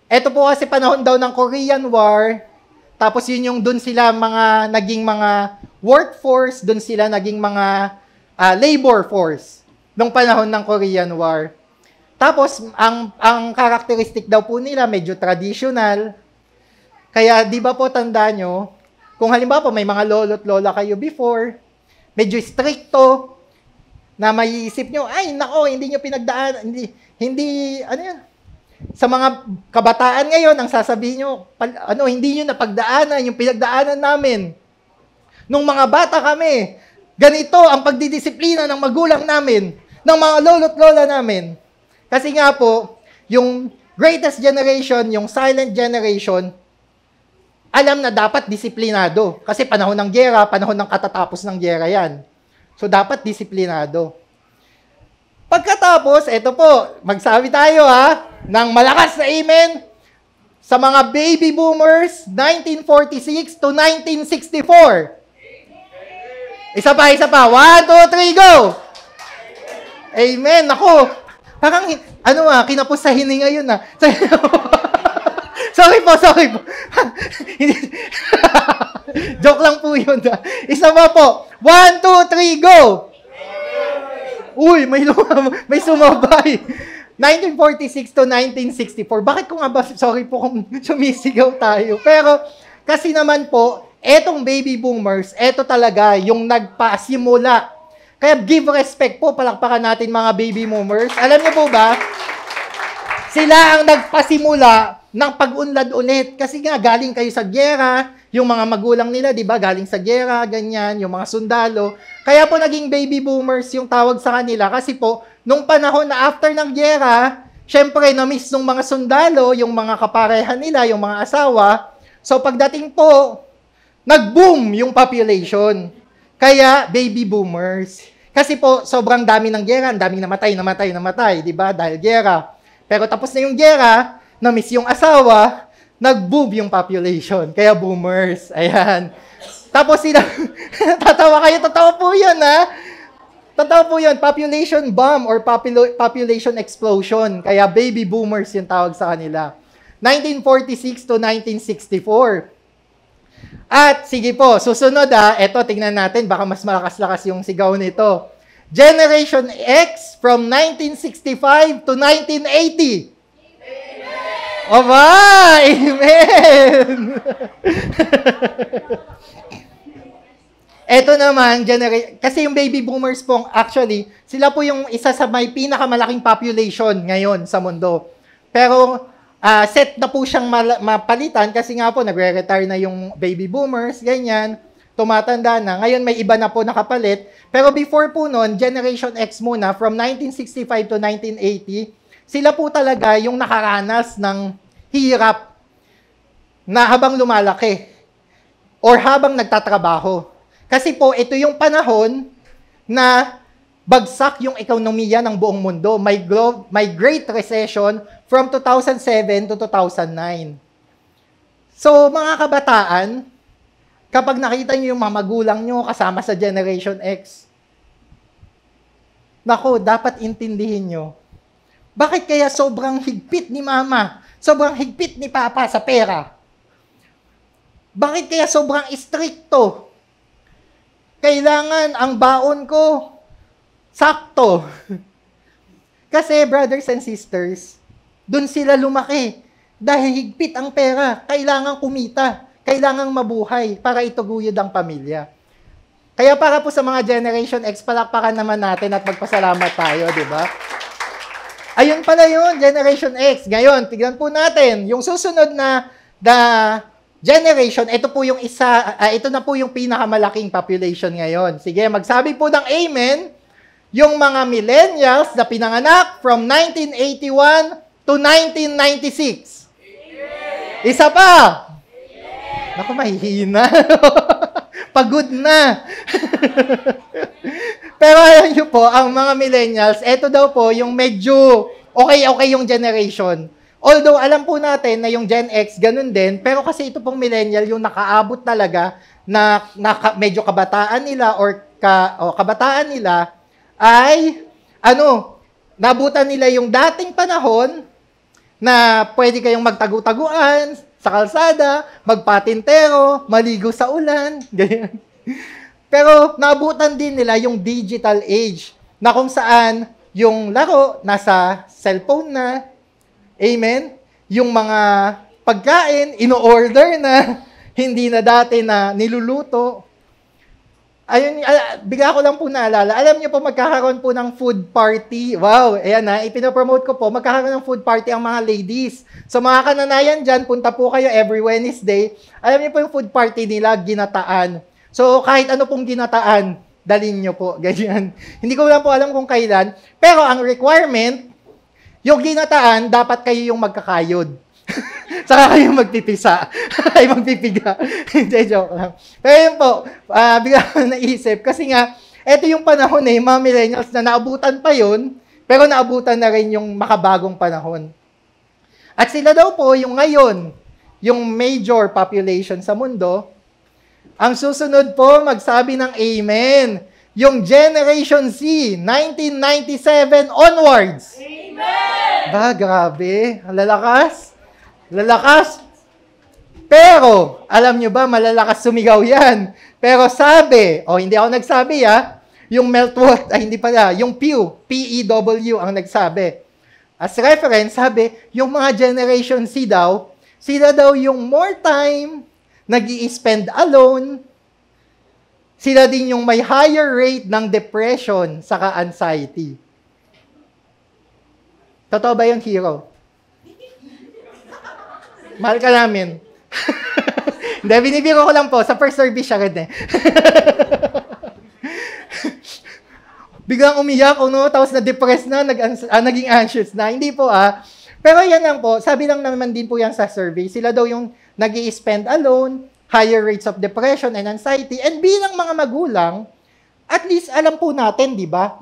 Ito po kasi panahon daw ng Korean War. Tapos yun yung dun sila naging mga workforce, doon sila naging mga labor force nung panahon ng Korean War. Tapos, ang characteristic daw po nila, medyo traditional. Kaya, di ba po, tandaan nyo, kung halimbawa po may mga lolo't lola kayo before, medyo stricto, na maiisip nyo, ay, nako, hindi nyo pinagdaan, ano yan? Sa mga kabataan ngayon, ang sasabihin nyo, hindi nyo napagdaanan, yung pinagdaanan namin. Nung mga bata kami, ganito ang pagdidisiplina ng magulang namin, ng mga lolo't lola namin. Kasi nga po, yung greatest generation, yung silent generation, alam na dapat disiplinado. Kasi panahon ng giyera, panahon ng katatapos ng giyera yan. So, dapat disiplinado. Pagkatapos, eto po, magsabi tayo ng malakas na amen sa mga baby boomers, 1946 to 1964. Isa pa. 1, 2, 3, go! Amen. Ako, parang, kinapos sa hininga yun Sorry po. Joke lang po yun. Isa pa po. 1, 2, 3, go! Uy, may sumabay. 1946 to 1964. Bakit ko nga ba, sorry po kung sumisigaw tayo. Pero, kasi naman po, etong baby boomers, eto talaga yung nagpasimula. Kaya give respect po, palakpakan natin mga baby boomers. Alam niyo po ba, sila ang nagpasimula ng pag-unlad ulit. Kasi nga, galing kayo sa giyera, yung mga magulang nila, di ba, galing sa giyera, ganyan, yung mga sundalo. Kaya po naging baby boomers yung tawag sa kanila. Kasi po, nung panahon na after ng giyera, syempre, na-miss nung mga sundalo, yung mga kaparehan nila, yung mga asawa. So, pagdating po, nag-boom yung population. Kaya, baby boomers. Kasi po, sobrang dami ng giyera, ang daming namatay, di ba, dahil giyera. Pero tapos na yung giyera, na-miss yung asawa, nag-boom yung population. Kaya boomers. Ayan. Tapos sila, tatawa kayo, totoo po yun, Totoo po yun, population bomb or population explosion. Kaya baby boomers yung tawag sa kanila. 1946 to 1964. At sige po, susunod eto, tingnan natin, baka mas malakas-lakas yung sigaw nito. Generation X from 1965 to 1980. Aba! Amen! Ito naman, kasi yung baby boomers po, actually, sila po yung isa sa may pinakamalaking population ngayon sa mundo. Pero, set na po siyang mapalitan kasi nga po, nagre-retire na yung baby boomers, ganyan, tumatanda na. Ngayon, may iba na po nakapalit. Pero before po noon, Generation X muna, from 1965 to 1980, sila po talaga yung nakaranas ng hirap na habang lumalaki or habang nagtatrabaho. Kasi po, ito yung panahon na bagsak yung ekonomiya ng buong mundo. May Great Recession from 2007 to 2009. So, mga kabataan, kapag nakita nyo yung mga magulang nyo kasama sa Generation X, nako, dapat intindihin nyo. Bakit kaya sobrang higpit ni mama, sobrang higpit ni papa sa pera? Bakit kaya sobrang istrikto? Kailangan ang baon ko sakto. Kasi brothers and sisters, dun sila lumaki. Dahil higpit ang pera, kailangan kumita, kailangan mabuhay para ituguyod ang pamilya. Kaya para po sa mga Generation X, palakpakan naman natin at magpasalamat tayo, di ba? Ayun pala yun, Generation X. Ngayon, tignan po natin, yung susunod na generation, ito po yung ito na po yung pinakamalaking population ngayon. Sige, magsabi po ng amen, yung mga millennials na pinanganak from 1981 to 1996. Amen. Isa pa. Naku, mahihina. Pagod na. Pero alam nyo po, ang mga millennials, eto daw po yung medyo okay yung generation. Although alam po natin na yung Gen X, ganun din, pero kasi ito pong millennial yung nakaabot talaga na medyo kabataan nila or kabataan nila ay nabutan nila yung dating panahon na pwede kayong magtagu-taguan sa kalsada, magpatintero, maligo sa ulan, ganyan. Pero naabutan din nila yung digital age na kung saan yung laro nasa cellphone na, amen, yung mga pagkain, ino-order na, hindi na dati na niluluto. Ayun, bigla ko lang po naalala. Alam niyo po, magkakaroon po ng food party. Wow, ayan na, ipinopromote ko po, magkakaroon ng food party ang mga ladies. So mga kananayan dyan, punta po kayo every Wednesday. Alam niyo po yung food party nila, ginataan. So kahit ano pong ginataan, dalhin niyo po, ganyan. Hindi ko lang po alam kung kailan. Pero ang requirement, yung ginataan, dapat kayo yung magkakayod. Saka kayo magpipisa. Ay, magpipiga. Hindi, joke lang. Pero yun po, bigla ko naisip. Kasi nga, eto yung panahon mga millennials na naabutan pa yun, pero naabutan na rin yung makabagong panahon. At sila daw po, yung ngayon, yung major population sa mundo, ang susunod po, magsabi ng Amen. Yung Generation Z, 1997 onwards. Amen! Ba, grabe. Ang lalakas. Lalakas. Pero, alam nyo ba, malalakas sumigaw yan. Pero sabi, hindi ako nagsabi yung Meltwater, hindi pala, yung Pew, P-E-W ang nagsabi. As reference, sabi, yung mga Generation C daw, sila daw yung more time nag-i-spend alone, sila din yung may higher rate ng depression saka anxiety. Totoo ba yung Hero? Mahal ka namin. Hindi, binibiro ko lang po. Sa first service siya rin Biglang umiyak, tapos na-depressed na, naging anxious na. Hindi po Pero yan lang po, sabi lang naman din po yan sa survey. Sila daw yung nag-i-spend alone, higher rates of depression and anxiety. And bilang mga magulang, at least alam po natin, di ba?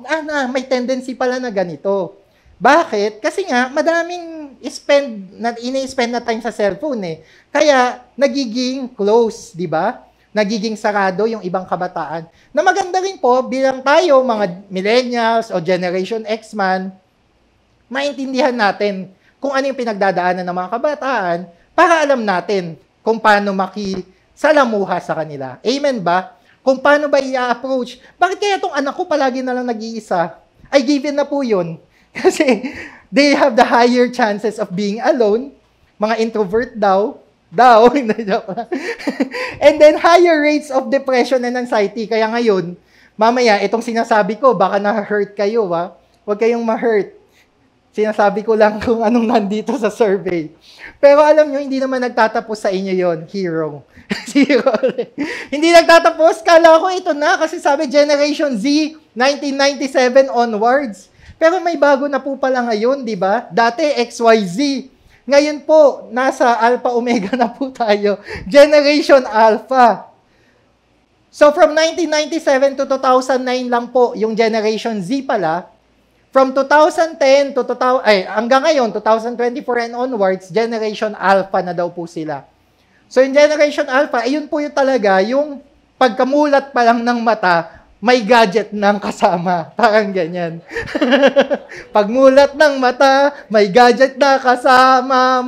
May tendency pala na ganito. Bakit? Kasi nga, madaming ini-spend na time sa cellphone Kaya, nagiging close, di ba? Nagiging sarado yung ibang kabataan. Na maganda rin po, bilang tayo, mga millennials o Generation X man, maintindihan natin kung ano yung pinagdadaanan ng mga kabataan para alam natin kung paano makisalamuha sa kanila. Amen ba? Kung paano ba i-approach. Bakit kaya itong anak ko palagi na lang nag-iisa? Ay, given na po yun. Kasi they have the higher chances of being alone. Mga introvert daw. And then higher rates of depression and anxiety. Kaya ngayon, mamaya, itong sinasabi ko, baka na-hurt kayo, Huwag kayong ma-hurt. Sinasabi ko lang kung anong nandito sa survey. Pero alam nyo, hindi naman nagtatapos sa inyo yon, Hero. Hindi nagtatapos. Kala ko ito na, kasi sabi Generation Z, 1997 onwards. Pero may bago na po pala ngayon, di ba? Dati, XYZ. Ngayon po, nasa Alpha Omega na po tayo. Generation Alpha. So, from 1997 to 2009 lang po, yung Generation Z pala. From 2010 to hanggang ngayon, 2024 and onwards, Generation Alpha na daw po sila. So, yung Generation Alpha, ayun po yung talaga, yung pagkamulat pa lang ng mata, may gadget ng kasama. Parang ganyan. Pagmulat ng mata, may gadget na kasama,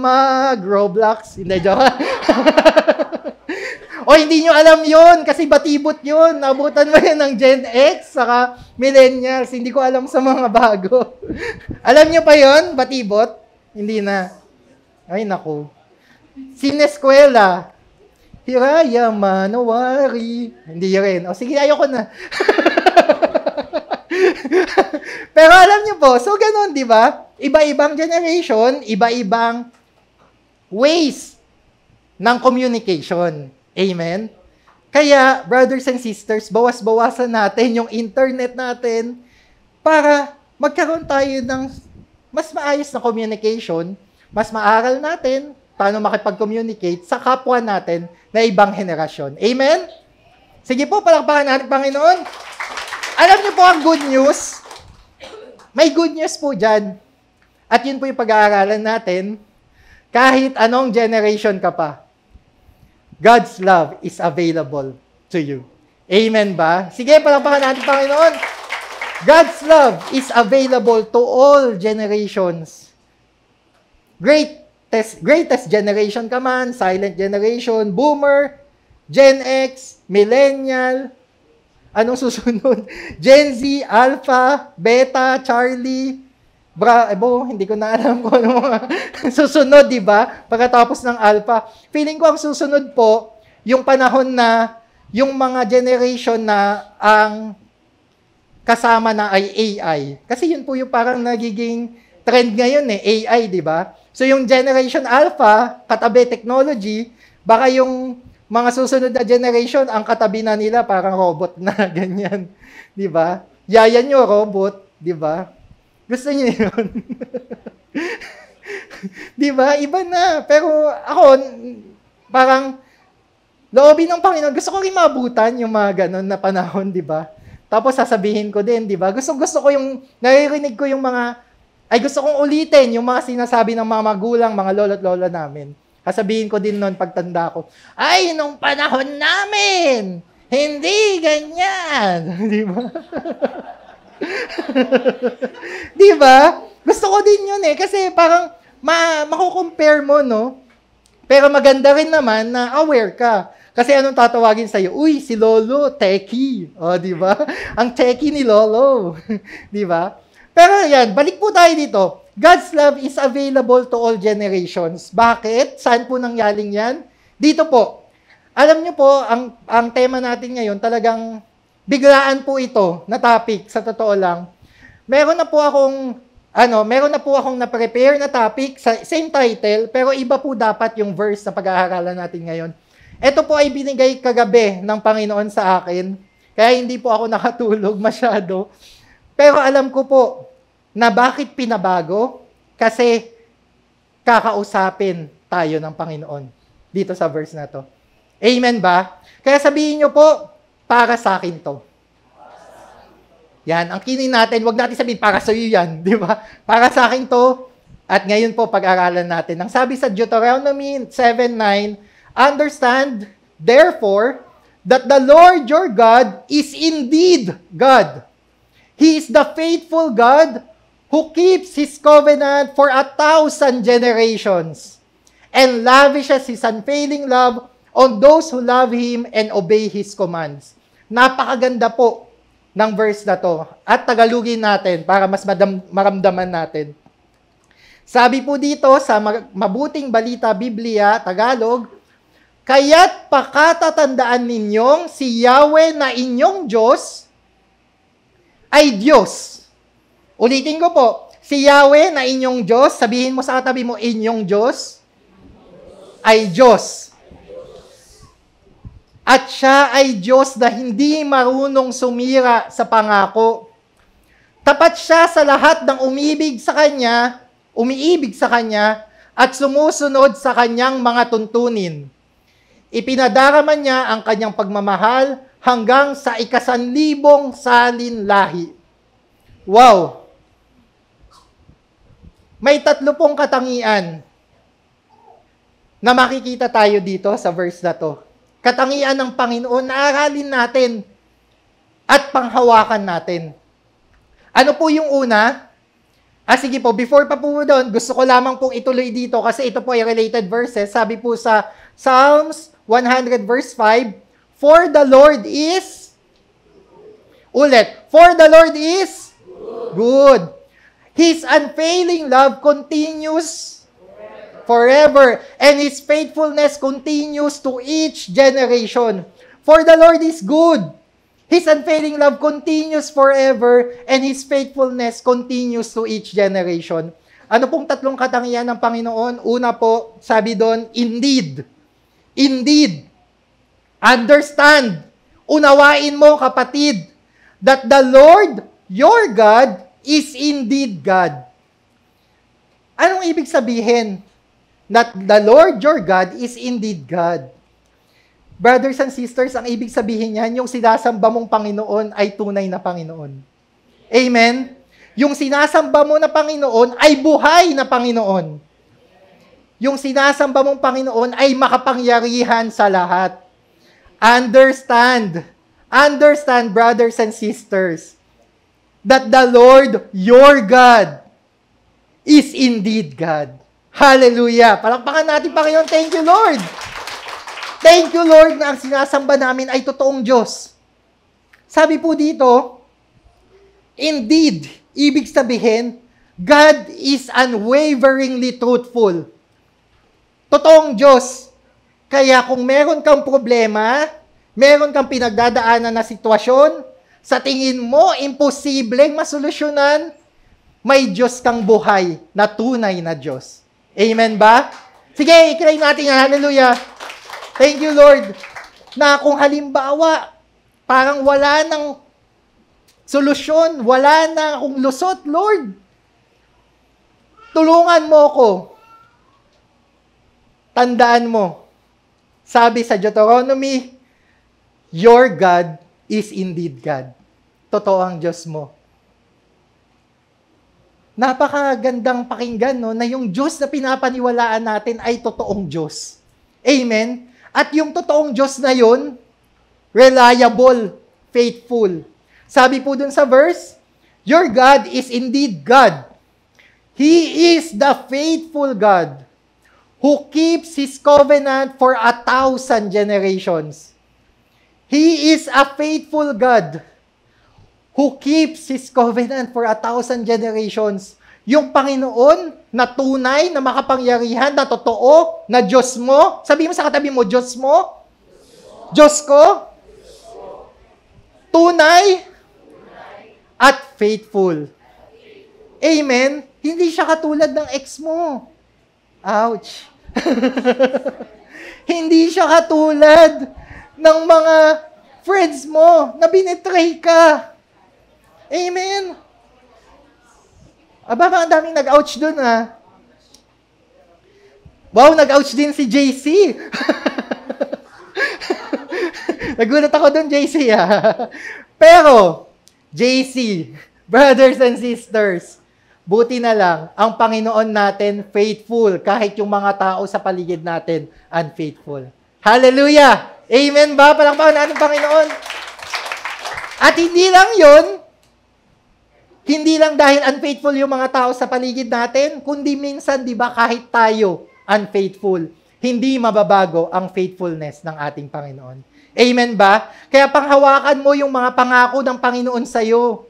Roblox. Hindi, joke. Hindi nyo alam yon kasi batibot yun. Nabutan mo yan ng Gen X, saka Millennials. Hindi ko alam sa mga bago. Alam nyo pa yon batibot? Hindi na. Ay, naku. Sineskwela. Hiraya Manowari. Hindi rin. Sige, ayoko na. Pero alam nyo po, so ganun, di ba? Iba-ibang generation, iba-ibang ways ng communication. Amen? Kaya, brothers and sisters, bawas-bawasan natin yung internet natin para magkaroon tayo ng mas maayos na communication, mas maaral natin paano makipag-communicate sa kapwa natin na ibang henerasyon. Amen? Sige po, palakpakan natin, Panginoon. Alam niyo po ang good news? May good news po dyan. At yun po yung pag-aaralan natin. Kahit anong generation ka pa, God's love is available to you. Amen ba? Sige, palakpakan natin, Panginoon. God's love is available to all generations. Greatest generation ka man, silent generation, boomer, Gen X, millennial, Anong susunod? Gen Z, Alpha, Beta, Charlie, Bravo, hindi ko na alam kung ano mga susunod, di ba? Pagkatapos ng Alpha. Feeling ko ang susunod po, yung panahon na yung mga generation na ang kasama na ay AI. Kasi yun po yung parang nagiging trend ngayon AI, di ba? So yung Generation Alpha, katabi technology, baka yung mga susunod na generation, ang katabi na nila parang robot na, ganyan. Di ba? Yaya nyo, robot, di ba? Gusto niyo yun? Di ba? Iba na. Pero ako, parang, loobin ng Panginoon, gusto ko rin maabutan yung mga ganon na panahon, di ba? Tapos sasabihin ko din, di ba? Gusto ko yung, naririnig ko yung mga, gusto kong ulitin yung mga sinasabi ng mga magulang, mga lolo't lola namin. Sasabihin ko din noon pagtanda ko, ay, nung panahon namin, hindi ganyan. Di ba? Di ba? Gusto ko din yun kasi parang mako-compare mo, no? Pero maganda rin naman na aware ka. Kasi anong tatawagin sa'yo? Uy, si Lolo, techie. O, di ba? Ang techie ni Lolo. Di ba? Pero yan, balik po tayo dito. God's love is available to all generations. Bakit? Saan po nangyaling yan? Dito po. Alam niyo po, ang tema natin ngayon, talagang biglaan po ito na topic, sa totoo lang. Meron na po akong na-prepare na topic, sa same title, pero iba po dapat yung verse na pag-aaralan natin ngayon. Ito po ay binigay kagabi ng Panginoon sa akin, kaya hindi po ako nakatulog masyado. Pero alam ko po na bakit pinabago, kasi kakausapin tayo ng Panginoon dito sa verse na to. Amen ba? Kaya sabihin nyo po, para sa akin to. Yan, ang kinin natin, wag natin sabihin, para sa iyo yan, di ba? Para sa akin to, at ngayon po pag-aralan natin. Ang sabi sa Deuteronomy 7:9, understand, therefore, that the Lord your God is indeed God. He is the faithful God who keeps His covenant for 1,000 generations and lavishes His unfailing love on those who love Him and obey His commands. Napakaganda po ng verse na to. At tagalugin natin para mas maramdaman natin. Sabi po dito sa Mabuting Balita Biblia, Tagalog, kaya't pakatatandaan ninyong si Yahweh na inyong Diyos ay Diyos. Ulitin ko po, si Yahweh na inyong Diyos, sabihin mo sa katabi mo, inyong Diyos ay Diyos. At siya ay Diyos na hindi marunong sumira sa pangako. Tapat siya sa lahat ng umiibig sa Kanya, at sumusunod sa Kanyang mga tuntunin. Ipinadarama niya ang Kanyang pagmamahal hanggang sa 1,000 salin lahi. Wow! May 30 katangian na makikita tayo dito sa verse na to. Katangian ng Panginoon na aralin natin at panghawakan natin. Ano po yung una? Sige po, before pa po doon, gusto ko lamang pong ituloy dito kasi ito po ay related verses. Sabi po sa Psalms 100 verse 5, for the Lord is, for the Lord is good. His unfailing love continues forever, and His faithfulness continues to each generation. For the Lord is good. His unfailing love continues forever, and His faithfulness continues to each generation. Ano pong 3 katangian ng Panginoon? Una po, sabi doon, indeed. Indeed. Understand. Unawain mo, kapatid, that the Lord, your God, is indeed God. Anong ibig sabihin? That the Lord your God is indeed God. Brothers and sisters, ang ibig sabihin niyan, yung sinasamba mong Panginoon ay tunay na Panginoon. Amen? Yung sinasamba mo na Panginoon ay buhay na Panginoon. Yung sinasamba mong Panginoon ay makapangyarihan sa lahat. Understand, brothers and sisters, that the Lord your God is indeed God. Hallelujah! Palakpakan natin, Panginoon. Thank you, Lord! Thank you, Lord, na ang sinasamba namin ay totoong Diyos. Sabi po dito, indeed, ibig sabihin, God is unwaveringly truthful. Totoong Diyos. Kaya kung meron kang problema, meron kang pinagdadaanan na sitwasyon, sa tingin mo, imposibleng masolusyonan, may Diyos kang buhay na tunay na Diyos. Amen ba? Sige, i-cry natin. Hallelujah. Thank you, Lord. Na kung halimbawa, parang wala nang solusyon, wala na akong lusot, Lord. Tulungan mo ko. Tandaan mo, sabi sa Deuteronomy, your God is indeed God. Totoo ang Diyos mo. Napakagandang pakinggan, no, na yung Diyos na pinapaniwalaan natin ay totoong Diyos. Amen? At yung totoong Diyos na yun, reliable, faithful. Sabi po dun sa verse, your God is indeed God. He is the faithful God who keeps His covenant for 1,000 generations. He is a faithful God who keeps His covenant for 1,000 generations. Yung Panginoon na tunay, na makapangyarihan, na totoo, na Diyos mo. Sabi mo sa katabi mo, Diyos mo? Diyos ko? Tunay at faithful. Amen? Hindi siya katulad ng ex mo. Ouch. Hindi siya katulad ng mga friends mo na binetray ka. Amen? Aba, ang daming nag-ouch dun, ha? Wow, nag-ouch din si JC. Nagulat ako dun, JC, ha? Pero, JC, brothers and sisters, buti na lang, ang Panginoon natin faithful, kahit yung mga tao sa paligid natin unfaithful. Hallelujah! Amen ba? Palakpakan natin Panginoon. At hindi lang yun, hindi lang dahil unfaithful yung mga tao sa paligid natin, kundi minsan, di ba, kahit tayo unfaithful, hindi mababago ang faithfulness ng ating Panginoon. Amen ba? Kaya panghawakan mo yung mga pangako ng Panginoon sa'yo.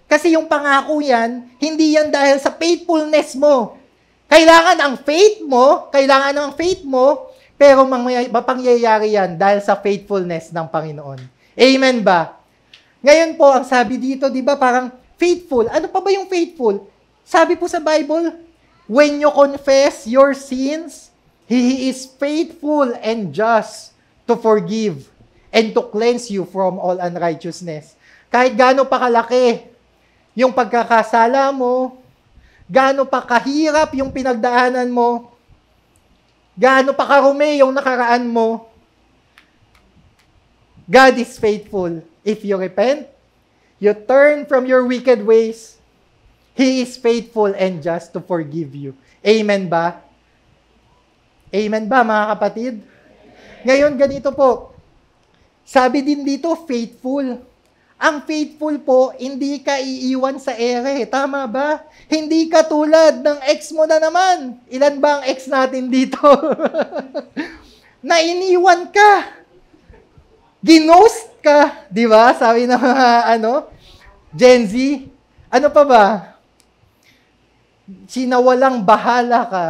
Kasi yung pangako yan, hindi yan dahil sa faithfulness mo. Kailangan ang faith mo, pero mapangyayari yan dahil sa faithfulness ng Panginoon. Amen ba? Ngayon po, ang sabi dito, di ba, parang faithful. Ano pa ba yung faithful? Sabi po sa Bible, when you confess your sins, He is faithful and just to forgive and to cleanse you from all unrighteousness. Kahit gaano pa kalaki yung pagkakasala mo, gaano pa kahirap yung pinagdaanan mo, gaano pa karumi yung nakaraan mo, God is faithful. If you repent, you turn from your wicked ways, He is faithful and just to forgive you. Amen ba? Amen ba, mga kapatid? Ngayon, ganito po. Sabi din dito, faithful. Ang faithful po, hindi ka iiwan sa ere. Tama ba? Hindi ka tulad ng ex mo na naman. Ilan ba ang ex natin dito? Na iniwan ka. Ginost ka. Di ba? Sabi ng mga, Gen Z. Ano pa ba? Sinawalang bahala ka.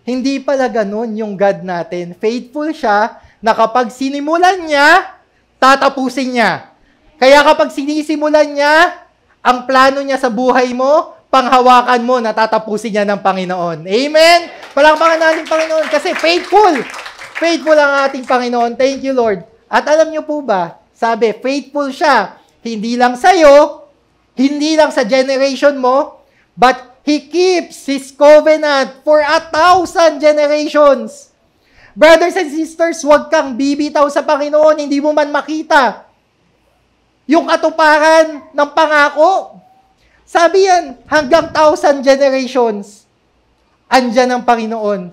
Hindi pala ganun yung God natin. Faithful siya na kapag sinimulan niya, tatapusin niya. Kaya kapag sinisimulan niya, ang plano niya sa buhay mo, panghawakan mo, natatapusin niya ng Panginoon. Amen? Palakpakan natin Panginoon kasi faithful. Faithful ang ating Panginoon. Thank you, Lord. At alam niyo po ba, sabi, faithful siya. Hindi lang sa'yo, hindi lang sa generation mo, but He keeps His covenant for 1,000 generations. Brothers and sisters, huwag kang bibitaw sa Panginoon, hindi mo man makita yung katuparan ng pangako. Sabi yan, hanggang 1,000 generations, andyan ang Panginoon.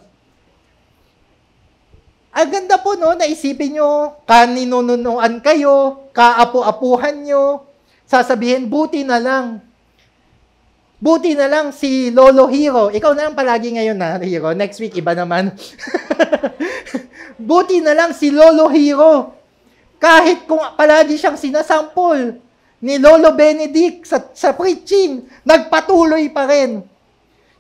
Ang ganda po, no, naisipin nyo, kaninununuan kayo, kaapu-apuhan nyo, sasabihin, buti na lang si Lolo Hero. Ikaw na lang palagi ngayon na, Hero. Next week, iba naman. Buti na lang si Lolo Hero. Kahit kung palagi siyang sinasample ni Lolo Benedict sa preaching, nagpatuloy pa rin.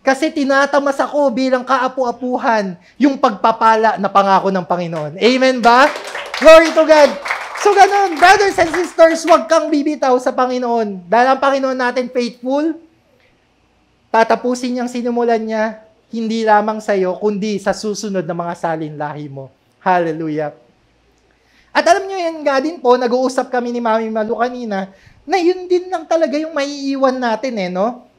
Kasi tinatamas ako bilang kaapu-apuhan yung pagpapala na pangako ng Panginoon. Amen ba? Glory to God. So ganun, brothers and sisters, huwag kang bibitaw sa Panginoon. Dahil ang Panginoon natin faithful, tatapusin niyang sinimulan niya, hindi lamang sa iyo, kundi sa susunod na mga salinlahi mo. Hallelujah. At alam niyo yan nga din po, nag-uusap kami ni Mami Malu kanina, na yun din lang talaga yung maiiwan natin no?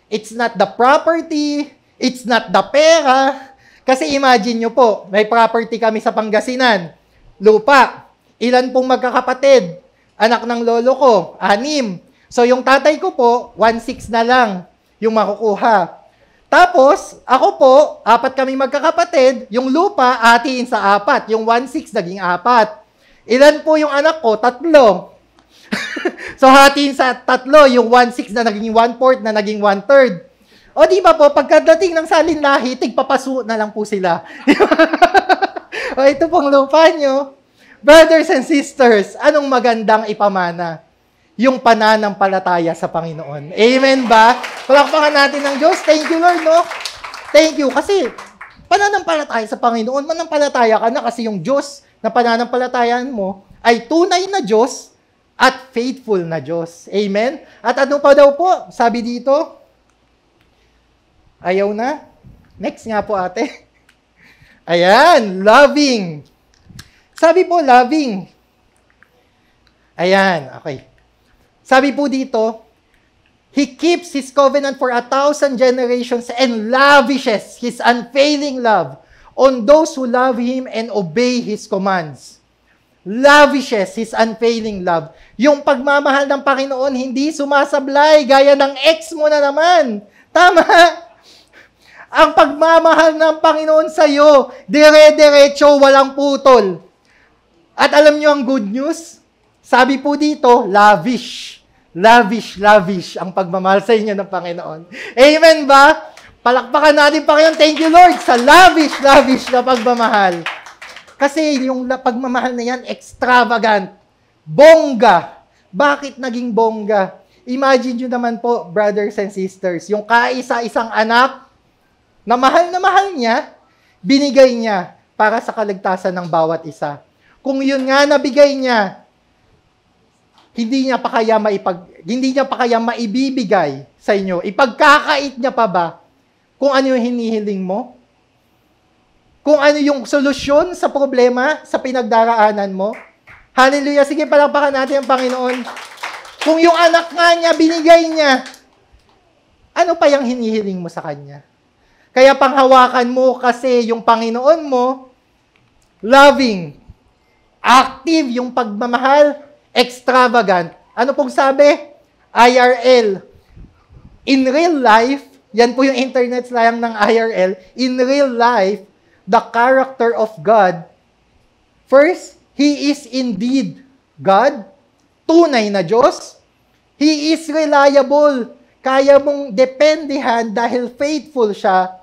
It's not the property, it's not the pera. Kasi imagine nyo po, may property kami sa Pangasinan, lupa. Ilan pong magkakapatid? Anak ng lolo ko, 6. So yung tatay ko po, 1/6 na lang yung makukuha. Tapos, ako po, 4 kami magkakapatid, yung lupa, hatiin sa 4. Yung 1/6 naging 4. Ilan po yung anak ko? 3. So, hatiin sa 3, yung 1/6 na naging 1/4 na naging 1/3. O, di ba po, pagkadating ng salinlahi, tigpapaso na lang po sila. O, ito pong lupa nyo. Brothers and sisters, anong magandang ipamana? Yung pananampalataya sa Panginoon. Amen ba? Palakpakan natin ng Diyos. Thank you, Lord, no? Thank you. Kasi, pananampalataya sa Panginoon, manampalataya ka na kasi yung Diyos na pananampalatayaan mo ay tunay na Diyos at faithful na Diyos. Amen? At ano pa daw po? Sabi dito, ayaw na? Next nga po, ate. Ayan, loving. Sabi po, loving. Ayan, okay. Sabi po dito, He keeps His covenant for 1,000 generations and lavishes His unfailing love on those who love Him and obey His commands. Lavishes His unfailing love. Yung pagmamahal ng Panginoon, hindi sumasablay, gaya ng ex mo na naman. Tama? Ang pagmamahal ng Panginoon sa iyo, dire-diretso, walang putol. At alam niyo ang good news? Sabi po dito, lavish. Lavish, lavish ang pagmamahal sa inyo ng Panginoon. Amen ba? Palakpakan natin, Panginoon. Thank you, Lord, sa lavish, lavish na pagmamahal. Kasi yung pagmamahal na yan, extravagant. Bongga. Bakit naging bongga? Imagine nyo naman po, brothers and sisters, yung kaisa-isang anak na mahal niya, binigay niya para sa kaligtasan ng bawat isa. Kung yun nga nabigay niya, hindi niya pa kaya maibibigay sa inyo. Ipagkakait niya pa ba kung ano yung hinihiling mo? Kung ano yung solusyon sa problema, sa pinagdaraanan mo? Hallelujah. Sige, palakpakan natin ang Panginoon. Kung yung anak nga niya, binigay niya, ano pa yung hinihiling mo sa Kanya? Kaya panghawakan mo kasi yung Panginoon mo, loving, active yung pagmamahal, extravagant. Ano pong sabi? IRL. In real life, yan po yung internet slang ng IRL. In real life, the character of God, first, He is indeed God, tunay na Diyos. He is reliable. Kaya mong dependihan dahil faithful siya.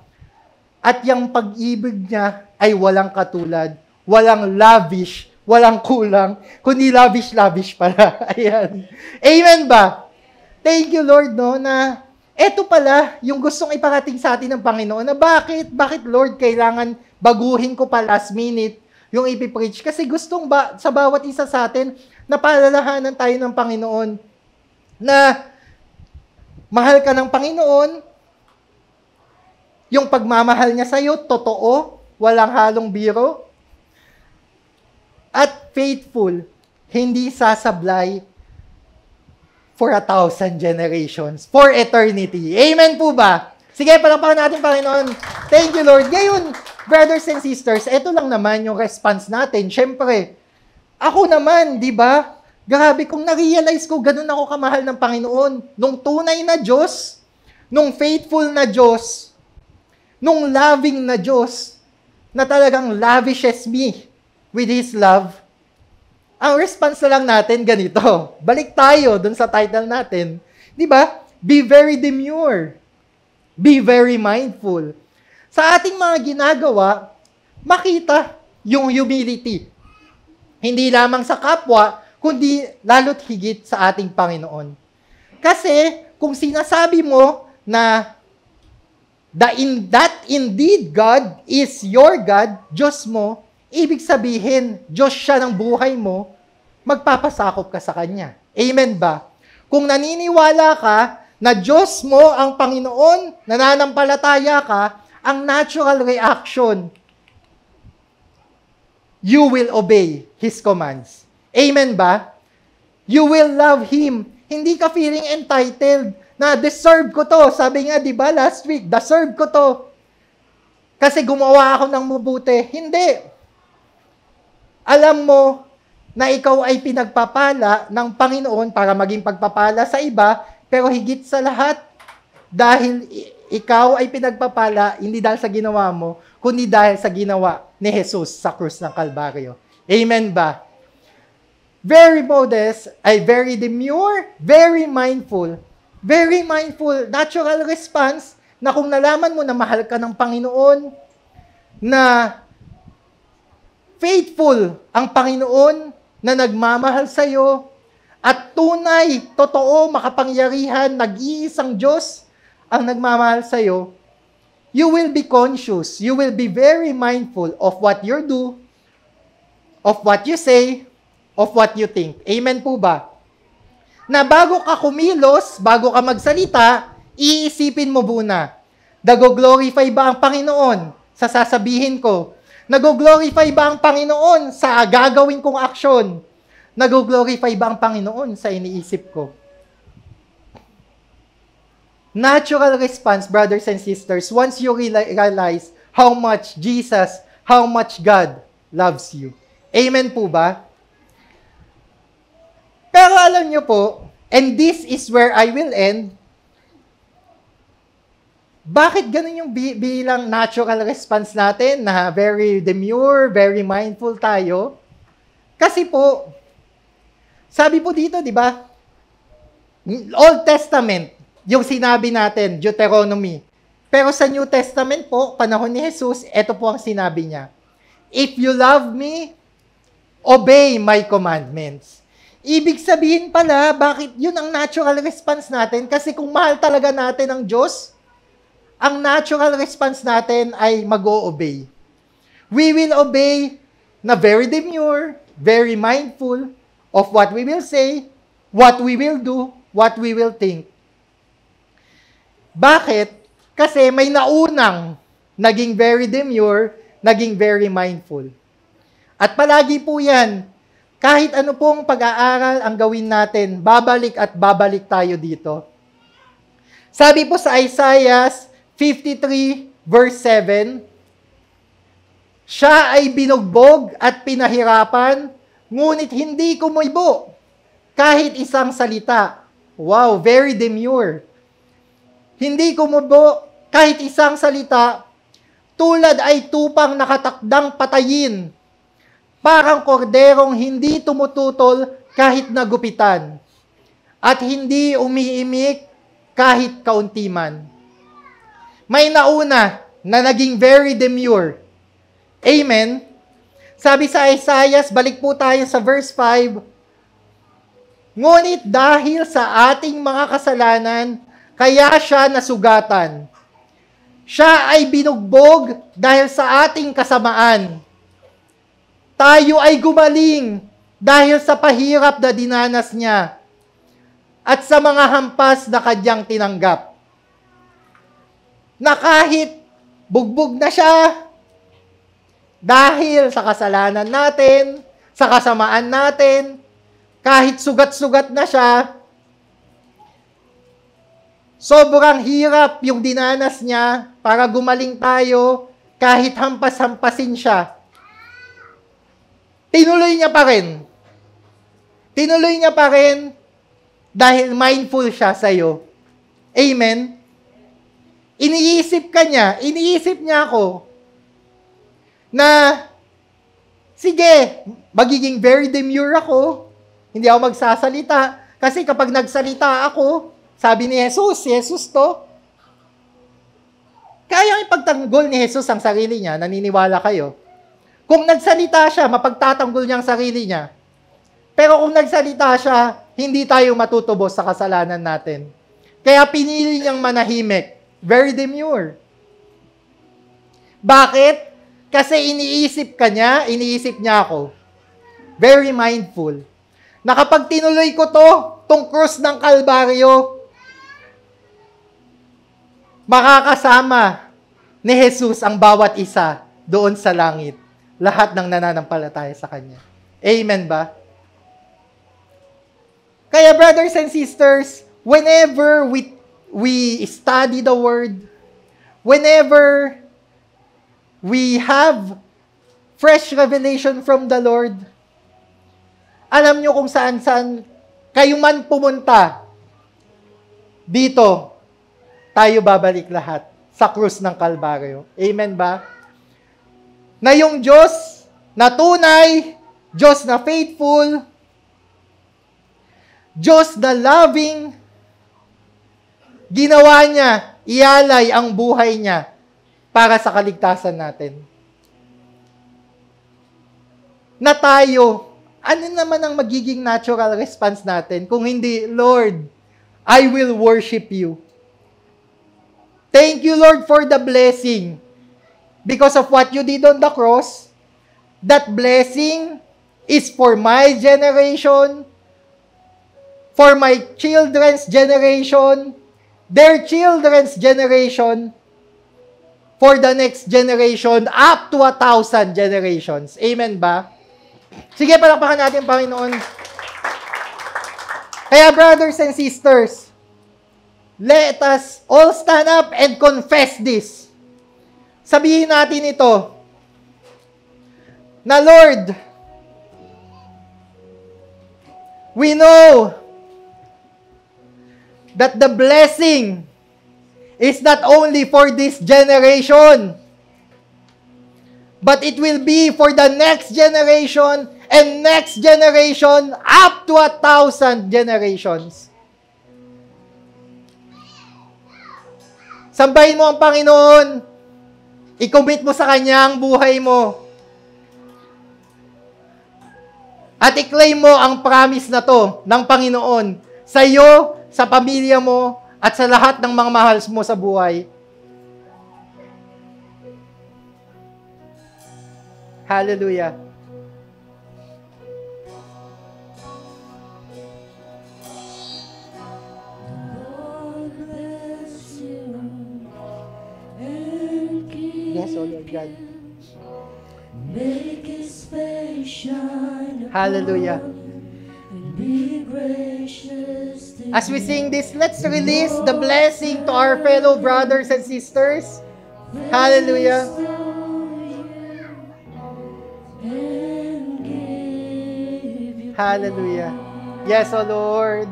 At yung pag-ibig niya ay walang katulad, walang lavish, walang kulang, kundi lavish pala. Ayan. Amen ba? Thank you, Lord, no, na eto pala yung gustong iparating sa atin ng Panginoon na bakit Lord, kailangan baguhin ko pa last minute yung ipipreach. Kasi gustong sa bawat isa sa atin na paalalahanan tayo ng Panginoon na mahal ka ng Panginoon, yung pagmamahal niya sa'yo, totoo, walang halong biro, at faithful, hindi sasablay for 1,000 generations, for eternity. Amen po ba? Sige, palakpakan natin, Panginoon. Thank you, Lord. Ngayon, brothers and sisters, ito lang naman yung response natin. Siyempre, ako naman, di ba? Grabe, kung na-realize ko, ganun ako kamahal ng Panginoon. Nung tunay na Diyos, nung faithful na Diyos, nung loving na Diyos, na talagang lavishes me with His love, ang response na lang natin ganito. Balik tayo dun sa title natin. Di ba? Be very demure. Be very mindful. Sa ating mga ginagawa, makita yung humility. Hindi lamang sa kapwa, kundi lalo't higit sa ating Panginoon. Kasi kung sinasabi mo na that indeed God is your God, Diyos mo, ibig sabihin, Diyos siya ng buhay mo, magpapasakop ka sa Kanya. Amen ba? Kung naniniwala ka na Diyos mo ang Panginoon, nananampalataya ka, ang natural reaction, you will obey His commands. Amen ba? You will love Him. Hindi ka feeling entitled na deserve ko to. Sabi nga, di ba, last week, deserve ko to. Kasi gumawa ako ng mabuti. Hindi. Alam mo na ikaw ay pinagpapala ng Panginoon para maging pagpapala sa iba, pero higit sa lahat, dahil ikaw ay pinagpapala, hindi dahil sa ginawa mo, kundi dahil sa ginawa ni Jesus sa krus ng Kalbaryo. Amen ba? Very modest, ay very demure, very mindful. Very mindful, natural response na kung nalaman mo na mahal ka ng Panginoon, na faithful ang Panginoon na nagmamahal sa iyo, at tunay, totoo, makapangyarihan, nag-iisang Diyos ang nagmamahal sa iyo, you will be conscious, you will be very mindful of what you do, of what you say, of what you think. Amen po ba? Na bago ka kumilos, bago ka magsalita, iisipin mo muna, nag-glorify ba ang Panginoon sa sasabihin ko? Nag-glorify ba ang Panginoon sa gagawin kong aksyon? Nag-glorify ba ang Panginoon sa iniisip ko? Natural response, brothers and sisters, once you realize how much Jesus, how much God loves you. Amen po ba? Pero alam nyo po, and this is where I will end, bakit ganun yung bilang natural response natin na very demure, very mindful tayo? Kasi po, sabi po dito, di ba? Old Testament, yung sinabi natin, Deuteronomy. Pero sa New Testament po, panahon ni Jesus, ito po ang sinabi niya. If you love me, obey my commandments. Ibig sabihin pala, bakit yun ang natural response natin? Kasi kung mahal talaga natin ang Diyos, ang natural response natin ay mag-o-obey. We will obey na very demure, very mindful of what we will say, what we will do, what we will think. Bakit? Kasi may naunang naging very demure, naging very mindful. At palagi po yan, kahit ano pong pag-aaral ang gawin natin, babalik at babalik tayo dito. Sabi po sa Isaiah 53 verse 7, siya ay binugbog at pinahirapan, ngunit hindi kumuibo kahit isang salita. Wow, very demure. Hindi kumubo kahit isang salita, tulad ay tupang nakatakdang patayin, parang korderong hindi tumututol kahit nagupitan, at hindi umiimik kahit kaunti man. May nauna na naging very demure. Amen? Sabi sa Isaiah, balik po tayo sa verse 5, ngunit dahil sa ating mga kasalanan, kaya siya nasugatan. Siya ay binugbog dahil sa ating kasamaan. Tayo ay gumaling dahil sa pahirap na dinanas niya at sa mga hampas na kanyang tinanggap. Na kahit bugbog na siya dahil sa kasalanan natin, sa kasamaan natin, kahit sugat-sugat na siya, sobrang hirap yung dinanas niya para gumaling tayo kahit hampas-hampasin siya. Tinuloy niya pa rin. Tinuloy niya pa rin dahil mindful siya sa'yo. Amen? Iniisip niya ako na, sige, magiging very demure ako, hindi ako magsasalita, kasi kapag nagsalita ako, sabi ni Jesus to, kayang ipagtanggol ni Jesus ang sarili niya, naniniwala kayo. Kung nagsalita siya, mapagtatanggol niya ang sarili niya. Pero kung nagsalita siya, hindi tayo matutubos sa kasalanan natin. Kaya pinili niyang manahimik. Very demure. Bakit? Kasi iniisip niya ako. Very mindful. Na kapag tinuloy ko tong cross ng Kalbaryo, makakasama ni Jesus ang bawat isa doon sa langit. Lahat ng nananampalataya sa Kanya. Amen ba? Kaya brothers and sisters, whenever we study the Word, whenever we have fresh revelation from the Lord, alam nyo kung saan-saan kayo man pumunta, dito, tayo babalik lahat sa krus ng Kalbaryo. Amen ba? Na yung Diyos na tunay, Diyos na faithful, Diyos na loving, ginawa niya, ialay ang buhay niya para sa kaligtasan natin. Na tayo, ano naman ang magiging natural response natin kung hindi, Lord, I will worship you. Thank you, Lord, for the blessing. Because of what you did on the cross, that blessing is for my generation, for my children's generation, their children's generation, for the next generation, up to 1,000 generations. Amen ba? Sige, palakpakan natin, Panginoon. Kaya, brothers and sisters, let us all stand up and confess this. Sabihin natin ito, na Lord, we know that the blessing is not only for this generation, but it will be for the next generation and next generation up to 1,000 generations. Sambahin mo ang Panginoon. I-commit mo sa Kanya ang buhay mo. At i-claim mo ang promise na to ng Panginoon sa iyo, sa pamilya mo, at sa lahat ng mga mahal mo sa buhay. Hallelujah. Yes, oh Lord God. Hallelujah. As we sing this, let's release the blessing to our fellow brothers and sisters. Hallelujah. Hallelujah. Yes, O Lord.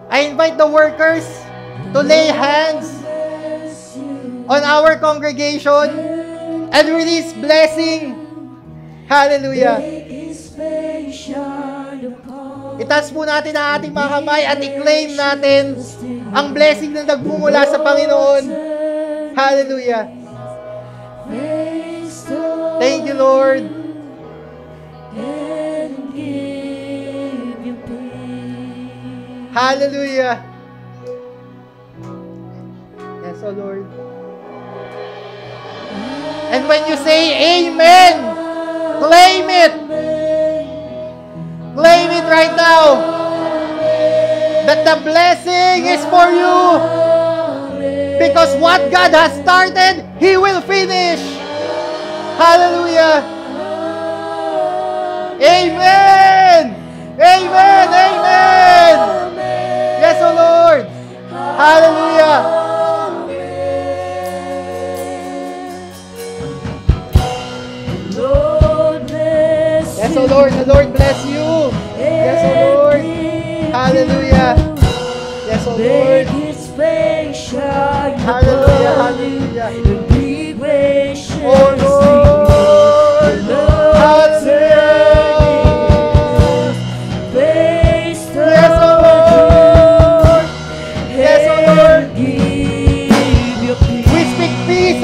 I invite the workers to lay hands on our congregation and release blessing. Hallelujah. Itaas po natin ang ating mga kamay at i-claim natin ang blessing na nagmumula sa Panginoon. Hallelujah. Thank you, Lord. Hallelujah. Yes, oh Lord. And when you say Amen, claim it. Claim it right now. That the blessing is for you. Because what God has started, He will finish. Hallelujah. Amen. Amen. Amen. Yes, oh Lord. Hallelujah. Yes, oh Lord. The Lord bless you. Yes, oh Lord. Hallelujah. Yes, oh Lord. Hallelujah. Hallelujah. Oh Lord. Hallelujah. Yes, oh Lord. Yes, oh Lord. We speak peace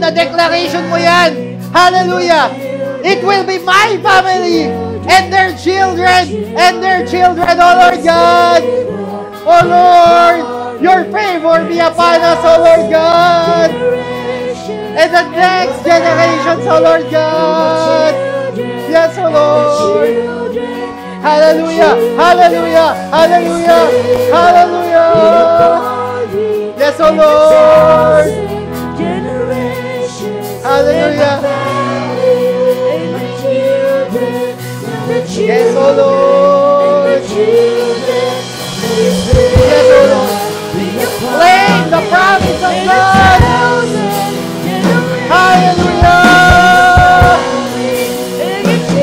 na declaration mo yan. Hallelujah. It will be my family and their children, oh Lord God. Oh Lord, your favor be upon us, oh Lord God. And the next generations, oh Lord God. Yes, oh Lord. Hallelujah, hallelujah, hallelujah, hallelujah. Yes, oh Lord. Hallelujah. Yes, oh Lord. Yes, oh Lord. Claim the promise of God. Hallelujah.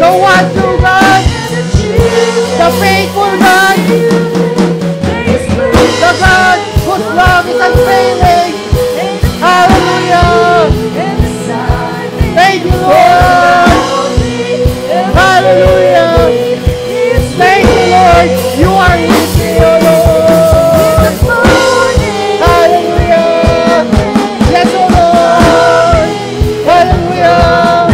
The one true God. The faithful God. The God whose love is unfailing. Hallelujah. Thank you, Lord. Hallelujah. Thank you, Lord. You are with me, O Lord. Hallelujah. Yes, O Lord. Hallelujah.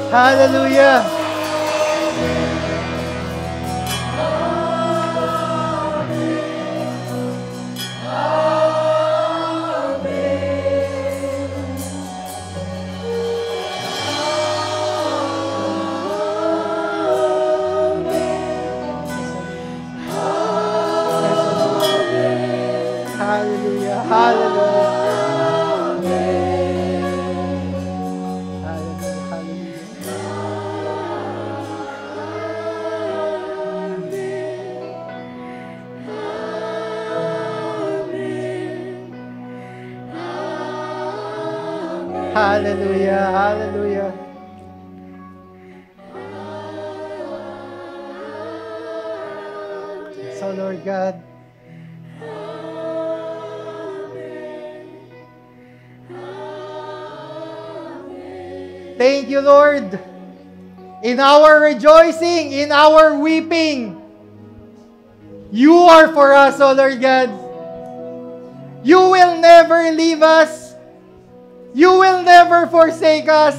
Hallelujah. Hallelujah. Hallelujah. Hallelujah, hallelujah. So Lord God, thank you, Lord. In our rejoicing, in our weeping, you are for us, O Lord God. You will never leave us. You will never forsake us.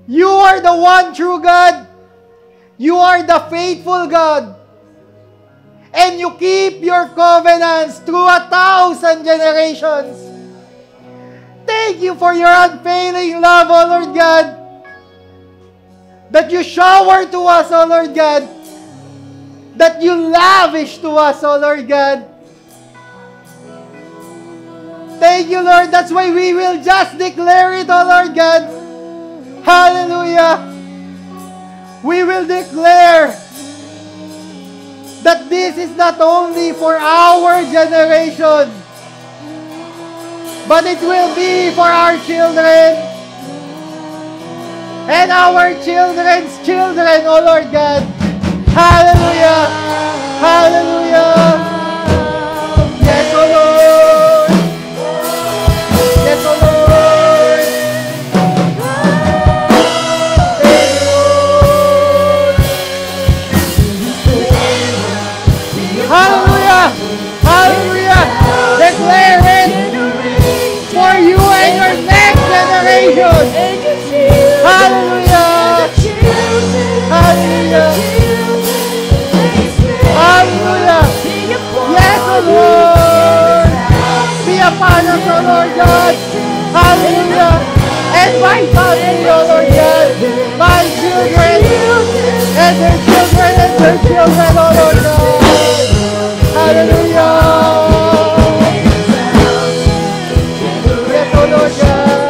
You are the one true God. You are the faithful God. And you keep your covenants through 1,000 generations. Thank you for your unfailing love, O Lord God, that you shower to us, O Lord God, that you lavish to us, O Lord God. Thank you, Lord. That's why we will just declare it, O Lord God. Hallelujah! We will declare that this is not only for our generation, but it will be for our children and our children's children, O Lord God. Hallelujah! Hallelujah! Yes, O Lord! Yes, O Lord! Hallelujah! Hallelujah! Declare it for you and your next generation! Hallelujah! Hallelujah! Hallelujah! Yes, O Lord! Be upon us, O Lord God! Hallelujah! And my family, O Lord God! My children! And their children and their children, O Lord God! Hallelujah! Yes, O Lord God!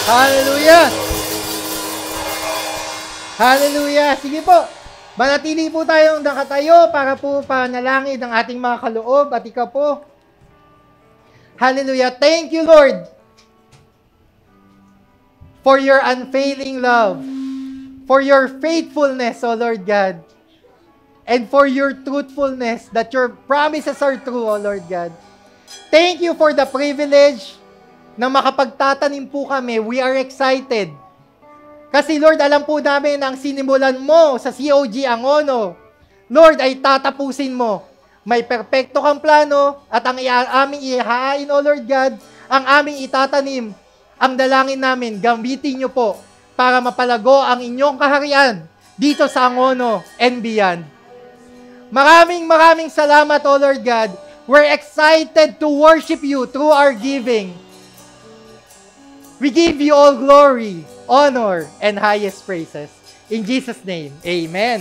Hallelujah! Hallelujah! Sige po, manatili po tayong nakatayo para po panalangin ang ating mga kaloob at ikaw po. Hallelujah! Thank you, Lord, for your unfailing love, for your faithfulness, O Lord God, and for your truthfulness, that your promises are true, O Lord God. Thank you for the privilege na makapagtatanim po kami. We are excited. Kasi Lord, alam po namin ang sinimulan mo sa COG Angono, Lord, ay tatapusin mo. May perpekto kang plano at ang aming ihahain, O Lord God, ang aming itatanim. Ang dalangin namin, gamitin nyo po para mapalago ang inyong kaharian dito sa Angono and beyond. Maraming salamat, O Lord God. We're excited to worship you through our giving. We give you all glory, honor, and highest praises. In Jesus' name, amen.